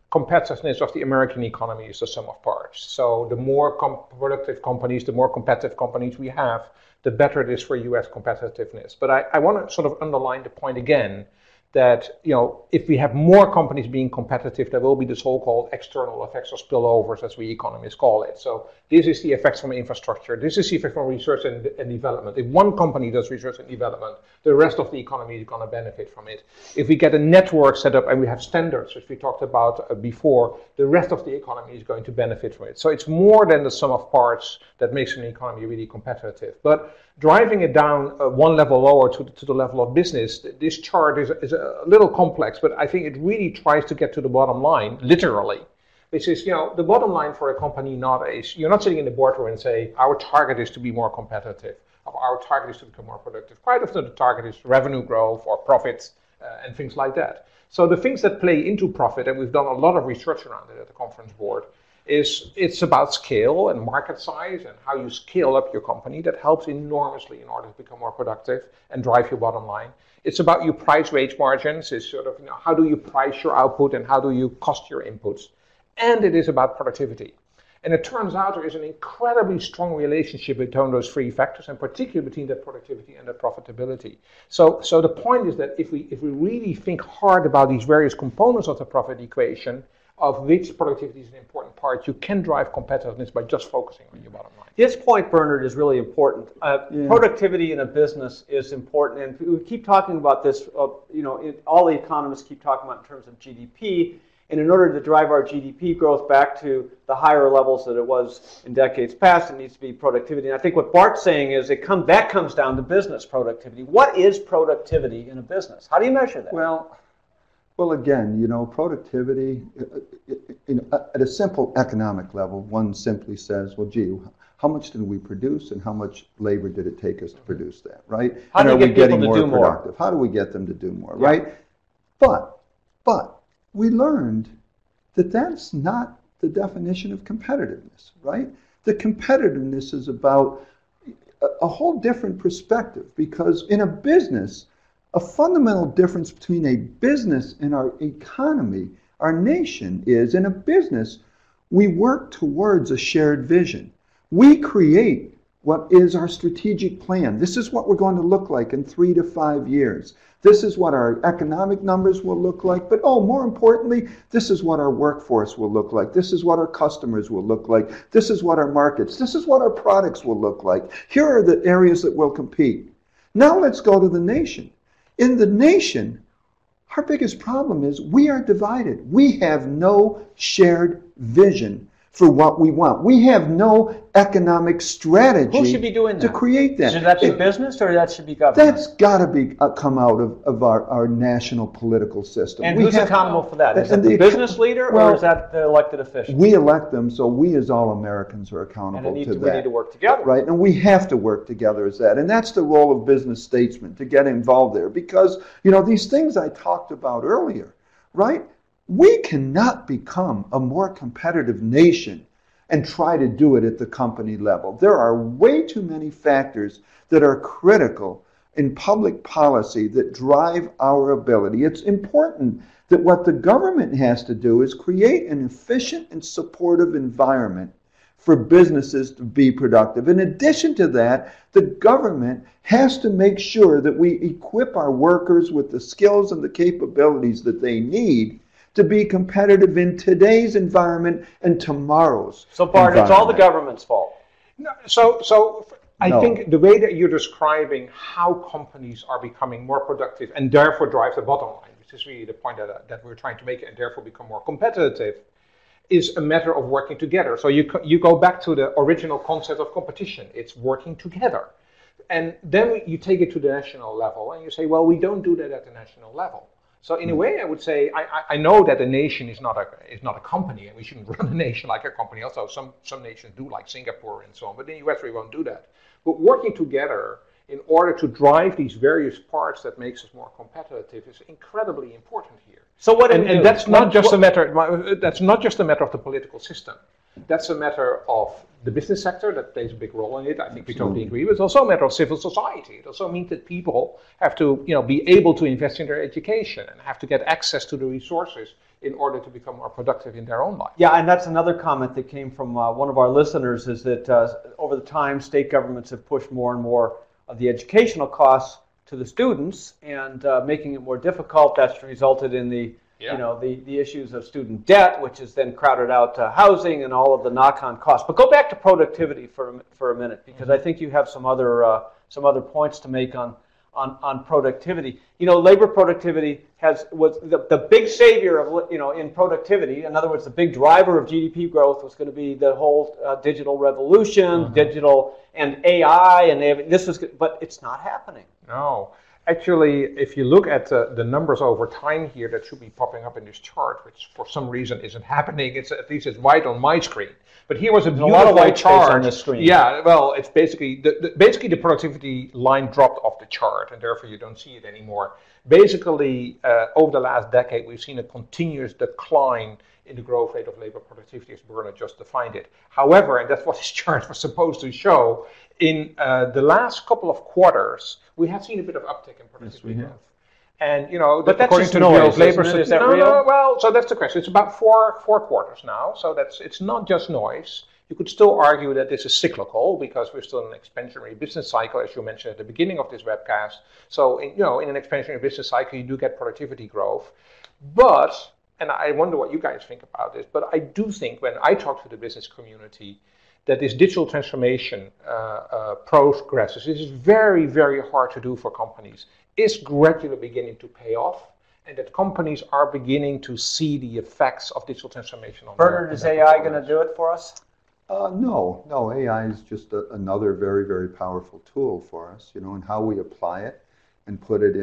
Speaker 2: competitiveness of the American economy is the sum of parts. So the more productive companies, the more competitive companies we have, the better it is for U.S. competitiveness. But I want to sort of underline the point again that if we have more companies being competitive, there will be the so-called external effects or spillovers, as we economists call it. So this is the effects from infrastructure. This is the effect from research and development. If one company does research and development, the rest of the economy is going to benefit from it. If we get a network set up and we have standards, which we talked about before, the rest of the economy is going to benefit from it. So it's more than the sum of parts that makes an economy really competitive. But driving it down one level lower to the level of business, this chart is a little complex, but I think it really tries to get to the bottom line, literally. Which is, the bottom line for a company you're not sitting in the boardroom and say, our target is to be more competitive, or our target is to become more productive. Quite often the target is revenue growth or profits, and things like that. So the things that play into profit, and we've done a lot of research around it at the conference board, is it's about scale and market size and how you scale up your company. That helps enormously in order to become more productive and drive your bottom line. It's about your price wage margins. It's sort of, how do you price your output and how do you cost your inputs? And it is about productivity. And it turns out there is an incredibly strong relationship between those three factors, and particularly between that productivity and that profitability. So the point is that if we really think hard about these various components of the profit equation, of which productivity is an important part, you can drive competitiveness by just focusing on your bottom line.
Speaker 1: This point, Bernard, is really important. Productivity in a business is important, and we keep talking about this. All the economists keep talking about in terms of GDP. And in order to drive our GDP growth back to the higher levels that it was in decades past, it needs to be productivity. And I think what Bart's saying is that comes down to business productivity. What is productivity in a business? How do you measure that?
Speaker 3: Well, again, productivity, at a simple economic level, one simply says, well, gee, how much did we produce and how much labor did it take us to produce that, right?
Speaker 1: How do you get people to do more?
Speaker 3: How do we get them to do more, right? But we learned that that's not the definition of competitiveness, right? The competitiveness is about a whole different perspective, because in a business, a fundamental difference between a business and our economy, our nation, is in a business, we work towards a shared vision. We create what is our strategic plan. This is what we're going to look like in 3 to 5 years. This is what our economic numbers will look like. But more importantly, this is what our workforce will look like. This is what our customers will look like. This is what our markets, this is what our products will look like. Here are the areas that will compete. Now let's go to the nation. In the nation, our biggest problem is we are divided. We have no shared vision for what we want. We have no economic strategy.
Speaker 1: Who should be doing that?
Speaker 3: To create that.
Speaker 1: Should that be business or that should be government?
Speaker 3: That's got to be come out of our national political system.
Speaker 1: And who's accountable for that? Is it the business leader or is that the elected official?
Speaker 3: We elect them, so we as all Americans are accountable to that.
Speaker 1: We need to work together.
Speaker 3: Right, and we have to work together as that. And that's the role of business statesmen, to get involved there. Because, these things I talked about earlier, right? We cannot become a more competitive nation and try to do it at the company level. There are way too many factors that are critical in public policy that drive our ability. It's important that what the government has to do is create an efficient and supportive environment for businesses to be productive. In addition to that, the government has to make sure that we equip our workers with the skills and the capabilities that they need to be competitive in today's environment and tomorrow's.
Speaker 1: So, Bart, it's all the government's fault.
Speaker 2: No, I think the way that you're describing how companies are becoming more productive and therefore drive the bottom line, which is really the point that we're trying to make, and therefore become more competitive, is a matter of working together. So you go back to the original concept of competition. It's working together. And then you take it to the national level and you say, well, we don't do that at the national level. So in a way, I would say, I know that a nation is not a company, and we shouldn't run a nation like a company. Also, some nations do, like Singapore and so on, but in the US we won't do that. But working together in order to drive these various parts that makes us more competitive is incredibly important here.
Speaker 1: So what?
Speaker 2: And that's not just a matter. That's not just a matter of the political system. That's a matter of the business sector that plays a big role in it. I think we totally agree. But it's also a matter of civil society. It also means that people have to, be able to invest in their education and have to get access to the resources in order to become more productive in their own life.
Speaker 1: Yeah, and that's another comment that came from one of our listeners, is that over the time, state governments have pushed more and more of the educational costs to the students and making it more difficult. That's resulted in the issues of student debt, which is then crowded out to housing and all of the knock-on costs. But go back to productivity for a minute, because I think you have some other points to make on productivity. Labor productivity was the big savior of in productivity. In other words, the big driver of GDP growth was going to be the whole digital revolution, digital and AI, and but it's not happening.
Speaker 2: No. Actually, if you look at the numbers over time here, that should be popping up in this chart, which for some reason isn't happening. It's at least it's white on my screen. But here was a
Speaker 1: There's a lot of
Speaker 2: beautiful
Speaker 1: white space
Speaker 2: chart
Speaker 1: on this screen.
Speaker 2: Yeah, well, it's basically the productivity line dropped off the chart, and therefore you don't see it anymore. Basically, over the last decade, we've seen a continuous decline in the growth rate of labor productivity, as Bernard just defined it. However, and that's what this chart was supposed to show, in the last couple of quarters, we have seen a bit of uptick in productivity growth. And, you know,
Speaker 1: but that's
Speaker 2: according
Speaker 1: just
Speaker 2: to the Bureau of
Speaker 1: noise,
Speaker 2: Labor,
Speaker 1: isn't it? Is that real?
Speaker 2: No, well, so that's the question. It's about four quarters now, so it's not just noise. You could still argue that this is cyclical because we're still in an expansionary business cycle, as you mentioned at the beginning of this webcast. So, in an expansionary business cycle, you do get productivity growth. But, and I wonder what you guys think about this, but I do think when I talk to the business community, that this digital transformation progresses. This is very, very hard to do for companies. Is gradually beginning to pay off, and that companies are beginning to see the effects of digital transformation on
Speaker 1: Bernard, is AI going to do it for us?
Speaker 3: No, AI is just another very, very powerful tool for us, and how we apply it and put it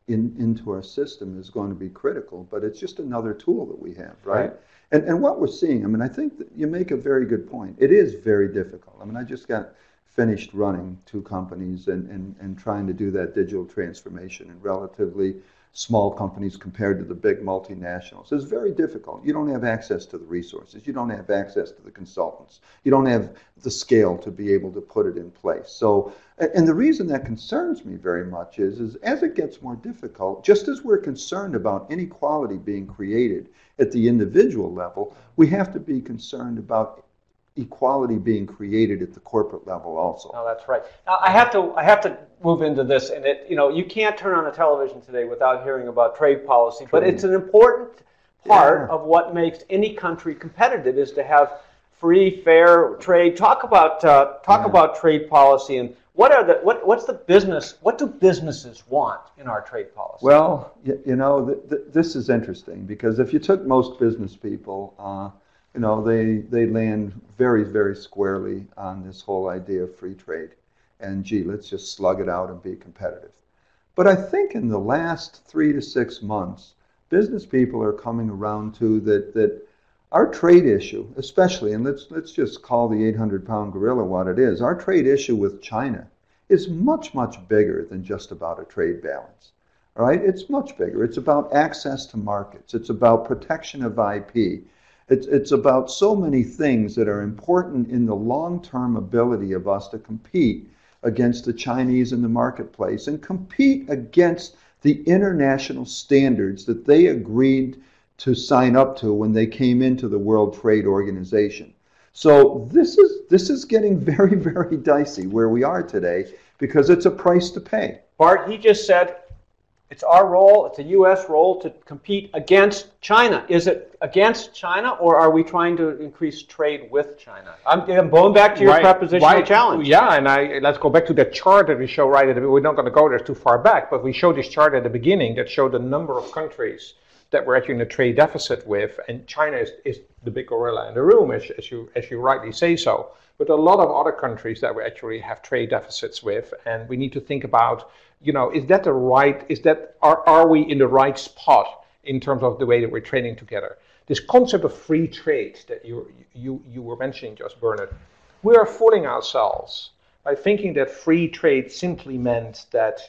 Speaker 3: into our system is going to be critical, but it's just another tool that we have, right? And what we're seeing, I mean, I think that you make a very good point. It is very difficult. I mean, I just got finished running 2 companies and trying to do that digital transformation in relatively small companies compared to the big multinationals. It's very difficult. You don't have access to the resources. You don't have access to the consultants. You don't have the scale to be able to put it in place. So, and the reason that concerns me very much is as it gets more difficult, just as we're concerned about inequality being created at the individual level, we have to be concerned about equality being created at the corporate level also.
Speaker 1: No, that's right. Now, I have to move into this, and you can't turn on a television today without hearing about trade policy, but it's an important part of what makes any country competitive is to have free, fair trade. Talk about trade policy and what do businesses want in our trade policy?
Speaker 3: Well, this is interesting because if you took most business people, they land very, very squarely on this whole idea of free trade. And let's just slug it out and be competitive. But I think in the last 3 to 6 months, business people are coming around to that our trade issue, especially, and let's just call the 800-pound gorilla what it is, our trade issue with China is much, much bigger than just about a trade balance. All right? It's much bigger. It's about access to markets. It's about protection of IP. It's about so many things that are important in the long-term ability of us to compete against the Chinese in the marketplace and compete against the international standards that they agreed to sign up to when they came into the World Trade Organization. So this is getting very, very dicey where we are today because it's a price to pay.
Speaker 1: Bart, he just said it's our role, it's a U.S. role to compete against China. Is it against China, or are we trying to increase trade with China? I'm going back to your prepositional challenge.
Speaker 2: Yeah, and let's go back to that chart that we show right at the beginning. We're not going to go there too far back, but we showed this chart at the beginning that showed the number of countries that we're actually in a trade deficit with, and China is the big gorilla in the room, as you rightly say so. But a lot of other countries that we actually have trade deficits with, and we need to think about, are we in the right spot in terms of the way that we're trading together? This concept of free trade that you were mentioning just, Bernard, we are fooling ourselves by thinking that free trade simply meant that,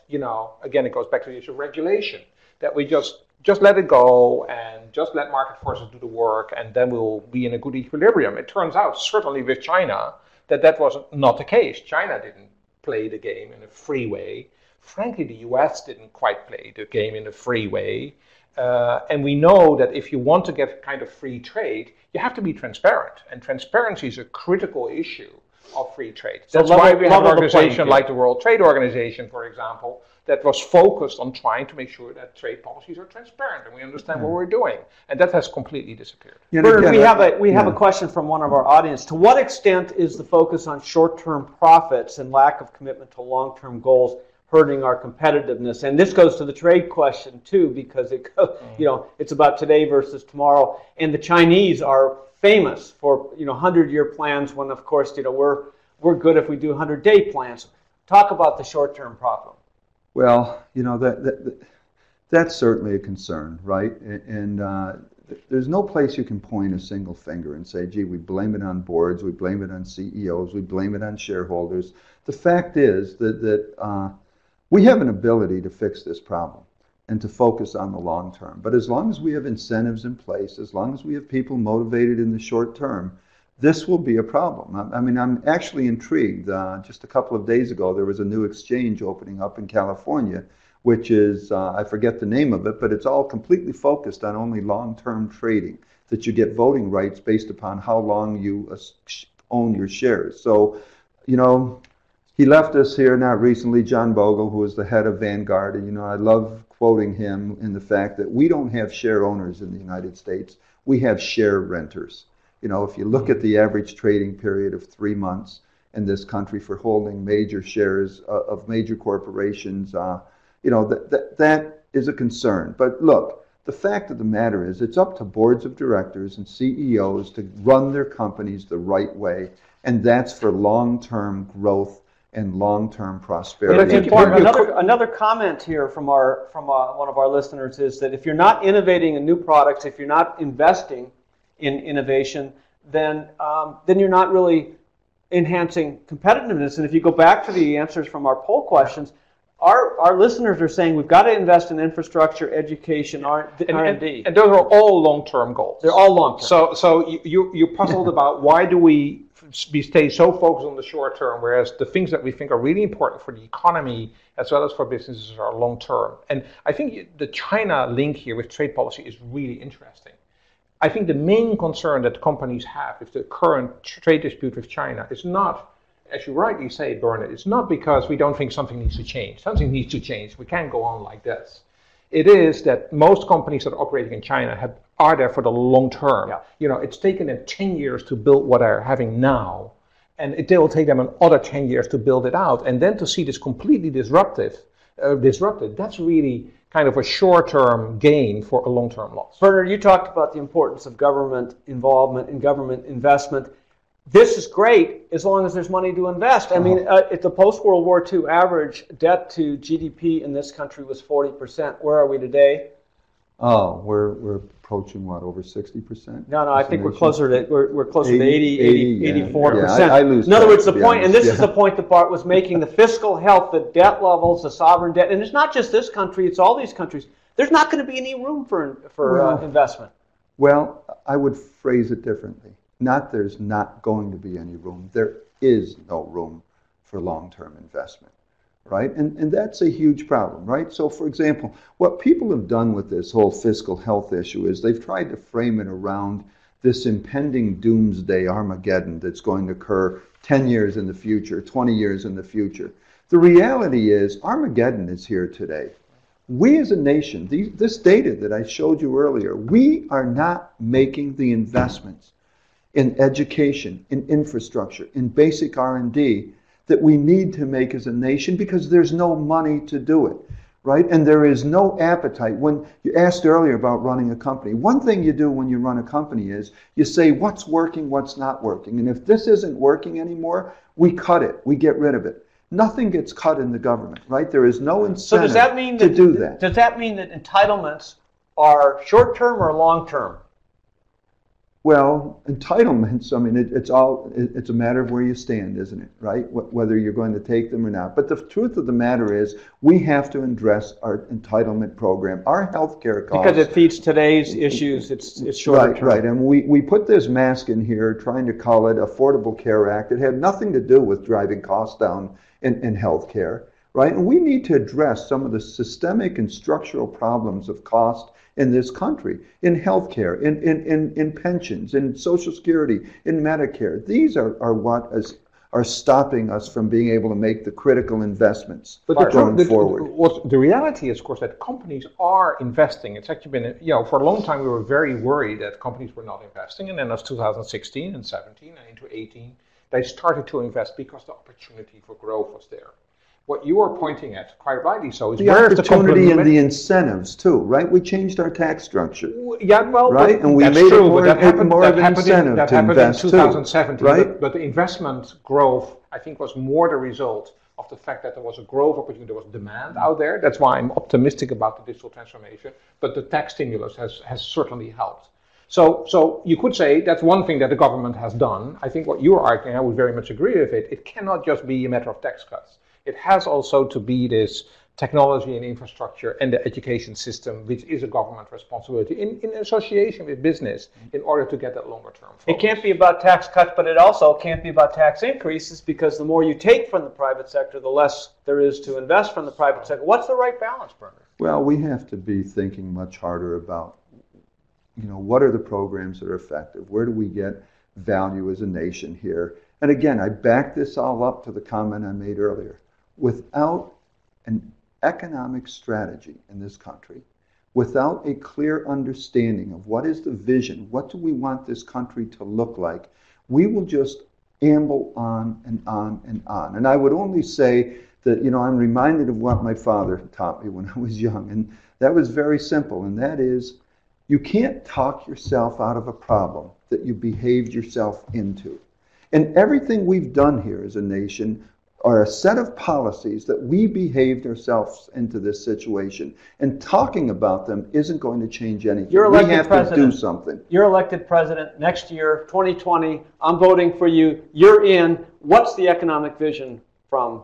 Speaker 2: again, it goes back to the issue of regulation, that we just let it go and just let market forces do the work, and then we'll be in a good equilibrium. It turns out, certainly with China, that was not the case. China didn't play the game in a free way. Frankly, the US didn't quite play the game in a free way. And we know that if you want to get kind of free trade, you have to be transparent. And transparency is a critical issue of free trade. That's why we have an organization like the World Trade Organization, for example, that was focused on trying to make sure that trade policies are transparent and we understand what we're doing. And that has completely disappeared.
Speaker 1: Bernard, we have a question from one of our audience. To what extent is the focus on short-term profits and lack of commitment to long-term goals hurting our competitiveness? And this goes to the trade question too, because it's about today versus tomorrow. And the Chinese are famous for 100-year plans when, of course, we're good if we do 100-day plans. Talk about the short-term problem.
Speaker 3: Well, that's certainly a concern, right? And there's no place you can point a single finger and say, gee, we blame it on boards, we blame it on CEOs, we blame it on shareholders. The fact is that we have an ability to fix this problem and to focus on the long term. But as long as we have incentives in place, as long as we have people motivated in the short term, this will be a problem. I mean, I'm actually intrigued. Just a couple of days ago, there was a new exchange opening up in California, which is, I forget the name of it, but it's all completely focused on only long-term trading, that you get voting rights based upon how long you own your shares. So, he left us here not recently, John Bogle, who is the head of Vanguard, and I love quoting him in the fact that we don't have share owners in the United States, we have share renters. If you look at the average trading period of 3 months in this country for holding major shares of major corporations, that is a concern. But look, the fact of the matter is it's up to boards of directors and CEOs to run their companies the right way, and that's for long-term growth and long-term prosperity.
Speaker 1: Another comment here from one of our listeners is that if you're not innovating in new products, if you're not investing in innovation, then you're not really enhancing competitiveness. And if you go back to the answers from our poll questions, our listeners are saying we've got to invest in infrastructure, education, R&D.
Speaker 2: And those are all long-term goals.
Speaker 1: They're all long-term.
Speaker 2: So you're puzzled about why do we stay so focused on the short term, whereas the things that we think are really important for the economy as well as for businesses are long-term. And I think the China link here with trade policy is really interesting. I think the main concern that companies have with the current trade dispute with China is not, as you rightly say, Bernard, it's not because we don't think something needs to change. Something needs to change. We can't go on like this. It is that most companies that are operating in China are there for the long term. Yeah. It's taken them 10 years to build what they're having now, and it will take them another 10 years to build it out. And then to see this completely disrupted, that's really kind of a short-term gain for a long-term loss.
Speaker 1: Bernard, you talked about the importance of government involvement and government investment. This is great as long as there's money to invest. I mean, at the post-World War II average, debt to GDP in this country was 40%. Where are we today?
Speaker 3: Oh, we're approaching what, over 60%?
Speaker 1: No, I think we're closer to 84%.
Speaker 3: I lose
Speaker 1: in other words, the point, and this is the point that Bart was making, the fiscal health, the debt levels, the sovereign debt, and it's not just this country, it's all these countries. There's not going to be any room for investment.
Speaker 3: Well, I would phrase it differently. Not there's not going to be any room. There is no room for long-term investment. Right? And that's a huge problem, right? So, for example, what people have done with this whole fiscal health issue is they've tried to frame it around this impending doomsday Armageddon that's going to occur 10 years in the future, 20 years in the future. The reality is Armageddon is here today. We as a nation, this data that I showed you earlier, we are not making the investments in education, in infrastructure, in basic R&D that we need to make as a nation because there's no money to do it, right? And there is no appetite. When you asked earlier about running a company, one thing you do when you run a company is you say what's working, what's not working. And if this isn't working anymore, we cut it, we get rid of it. Nothing gets cut in the government, right? There is no incentive to do that.
Speaker 1: Does that mean that entitlements are short-term or long-term?
Speaker 3: Well, entitlements, I mean, it's a matter of where you stand, isn't it, right? Whether you're going to take them or not. But the truth of the matter is we have to address our entitlement program, our health care costs.
Speaker 1: Because it feeds today's issues, it's short term.
Speaker 3: Right. And we put this mask in here trying to call it Affordable Care Act. It had nothing to do with driving costs down in health care, right? And we need to address some of the systemic and structural problems of cost in this country, in healthcare, in pensions, in Social Security, in Medicare. These are what are stopping us from being able to make the critical investments going forward.
Speaker 2: The reality is, of course, that companies are investing. It's actually been, for a long time we were very worried that companies were not investing, and then as 2016 and 17 and into 18, they started to invest because the opportunity for growth was there. What you are pointing at, quite rightly so, is
Speaker 3: the opportunity and the incentives too, right? We changed our tax structure.
Speaker 2: Yeah, well,
Speaker 3: right, and we made it more of an incentive to invest
Speaker 2: in 2017,
Speaker 3: too, right?
Speaker 2: But the investment growth, I think, was more the result of the fact that there was a growth opportunity, there was demand out there. That's why I'm optimistic about the digital transformation. But the tax stimulus has certainly helped. So you could say that's one thing that the government has done. I think what you're arguing, I would very much agree with it. It cannot just be a matter of tax cuts. It has also to be this technology and infrastructure and the education system, which is a government responsibility in association with business in order to get that longer term focus.
Speaker 1: It can't be about tax cuts, but it also can't be about tax increases, because the more you take from the private sector, the less there is to invest from the private sector. What's the right balance, Bernard?
Speaker 3: Well, we have to be thinking much harder about, what are the programs that are effective? Where do we get value as a nation here? And again, I back this all up to the comment I made earlier. Without an economic strategy in this country, without a clear understanding of what is the vision, what do we want this country to look like, we will just amble on and on and on. And I would only say that, I'm reminded of what my father taught me when I was young, and that was very simple, and that is, you can't talk yourself out of a problem that you behaved yourself into. And everything we've done here as a nation are a set of policies that we behaved ourselves into this situation. And talking about them isn't going to change anything.
Speaker 1: You're elected
Speaker 3: we have
Speaker 1: president.
Speaker 3: to do something.
Speaker 1: You're elected president next year, 2020. I'm voting for you. You're in. What's the economic vision from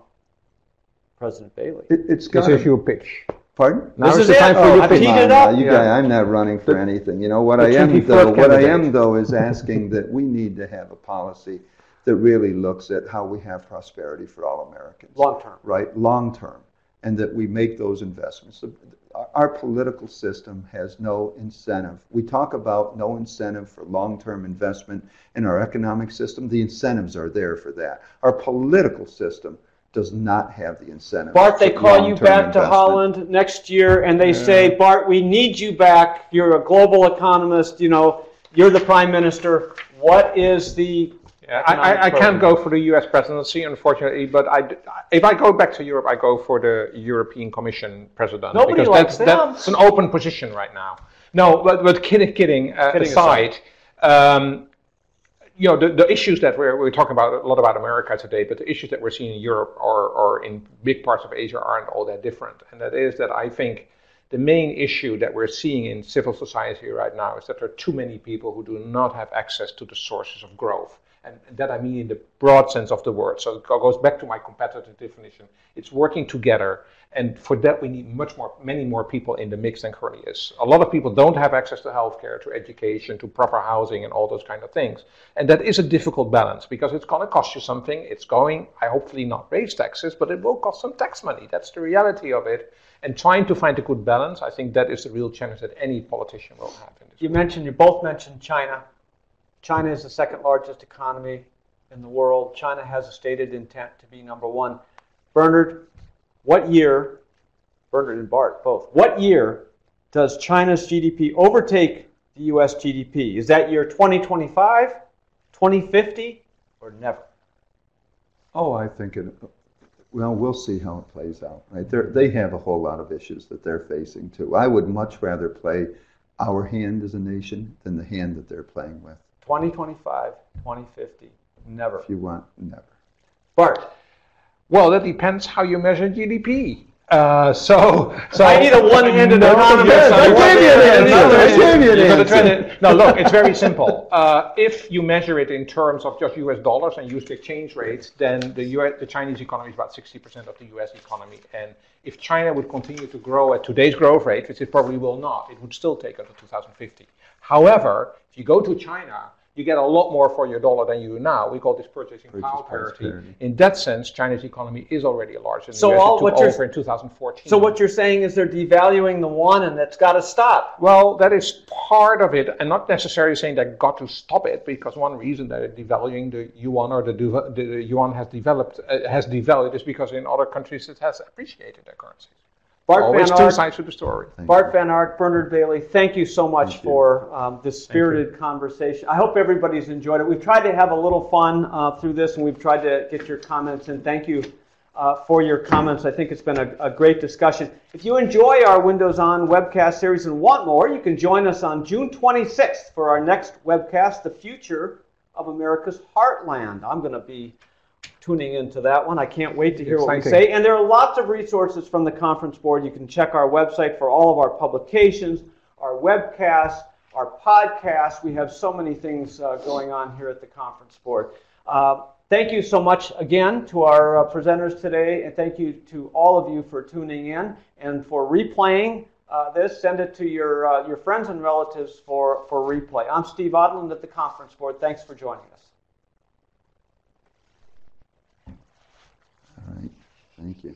Speaker 1: President Bailey?
Speaker 3: It's got
Speaker 2: This is your pitch.
Speaker 3: Pardon?
Speaker 1: This is the time for you to
Speaker 3: Come
Speaker 1: heat
Speaker 3: on
Speaker 1: it
Speaker 3: now,
Speaker 1: up.
Speaker 3: you guys, I'm not running for anything. What I am though is asking that we need to have a policy that really looks at how we have prosperity for all Americans.
Speaker 1: Long term.
Speaker 3: Right? Long term. And that we make those investments. Our political system has no incentive. We talk about no incentive for long-term investment in our economic system. The incentives are there for that. Our political system does not have the incentive.
Speaker 1: Bart, they call you back to Holland next year and they say, Bart, we need you back. You're a global economist. You're the prime minister. What is the
Speaker 2: I can't go for the US presidency, unfortunately, but if I go back to Europe, I go for the European Commission president.
Speaker 1: Nobody
Speaker 2: because
Speaker 1: likes
Speaker 2: that's an open position right now. No, but kidding aside, the issues that we're talking about a lot about America today, but the issues that we're seeing in Europe or in big parts of Asia aren't all that different. And that is that I think the main issue that we're seeing in civil society right now is that there are too many people who do not have access to the sources of growth. And that I mean in the broad sense of the word. So it goes back to my competitive definition. It's working together, and for that we need many more people in the mix than currently is. A lot of people don't have access to healthcare, to education, to proper housing, and all those kind of things. And that is a difficult balance because it's going to cost you something. It's going, I hopefully not raise taxes, but it will cost some tax money. That's the reality of it. And trying to find a good balance, I think that is the real challenge that any politician will have in this.
Speaker 1: You both mentioned China. China is the second largest economy in the world. China has a stated intent to be number one. Bernard, Bernard and Bart both, what year does China's GDP overtake the US GDP? Is that year 2025, 2050, or never?
Speaker 3: Oh, I think we'll see how it plays out. Right? They have a whole lot of issues that they're facing too. I would much rather play our hand as a nation than the hand that they're playing with.
Speaker 1: 2025, 2050, never.
Speaker 3: If you want, never.
Speaker 1: Bart.
Speaker 2: Well, that depends how you measure GDP. So
Speaker 1: I need a one-handed economist.
Speaker 3: I gave you an answer.
Speaker 2: No, look, it's very simple. If you measure it in terms of just US dollars and use the exchange rates, then the Chinese economy is about 60% of the US economy. And if China would continue to grow at today's growth rate, which it probably will not, it would still take until 2050. However, if you go to China, you get a lot more for your dollar than you do now. We call this purchasing power parity. In that sense, China's economy is already larger than the US. It took over in 2014.
Speaker 1: So what you're saying is they're devaluing the yuan, and that's got to stop.
Speaker 2: Well, that is part of it, and not necessarily saying they've got to stop it, because one reason that they're devaluing the yuan or the yuan has devalued is because in other countries it has appreciated their currencies. Always two sides to the story.
Speaker 1: Bart Van Aert, Bernard Bailey, thank you so much for this spirited conversation. I hope everybody's enjoyed it. We've tried to have a little fun through this, and we've tried to get your comments in. Thank you for your comments. I think it's been a great discussion. If you enjoy our Windows On webcast series and want more, you can join us on June 26th for our next webcast, The Future of America's Heartland. I'm going to be tuning into that one. I can't wait to hear what we
Speaker 2: Exciting.
Speaker 1: say. And there are lots of resources from the conference board. You can check our website for all of our publications, our webcasts, our podcasts. We have so many things going on here at the conference board. Thank you so much again to our presenters today, and thank you to all of you for tuning in and for replaying this. Send it to your friends and relatives for replay. I'm Steve Odland at the conference board. Thanks for joining us.
Speaker 3: All right. Thank you.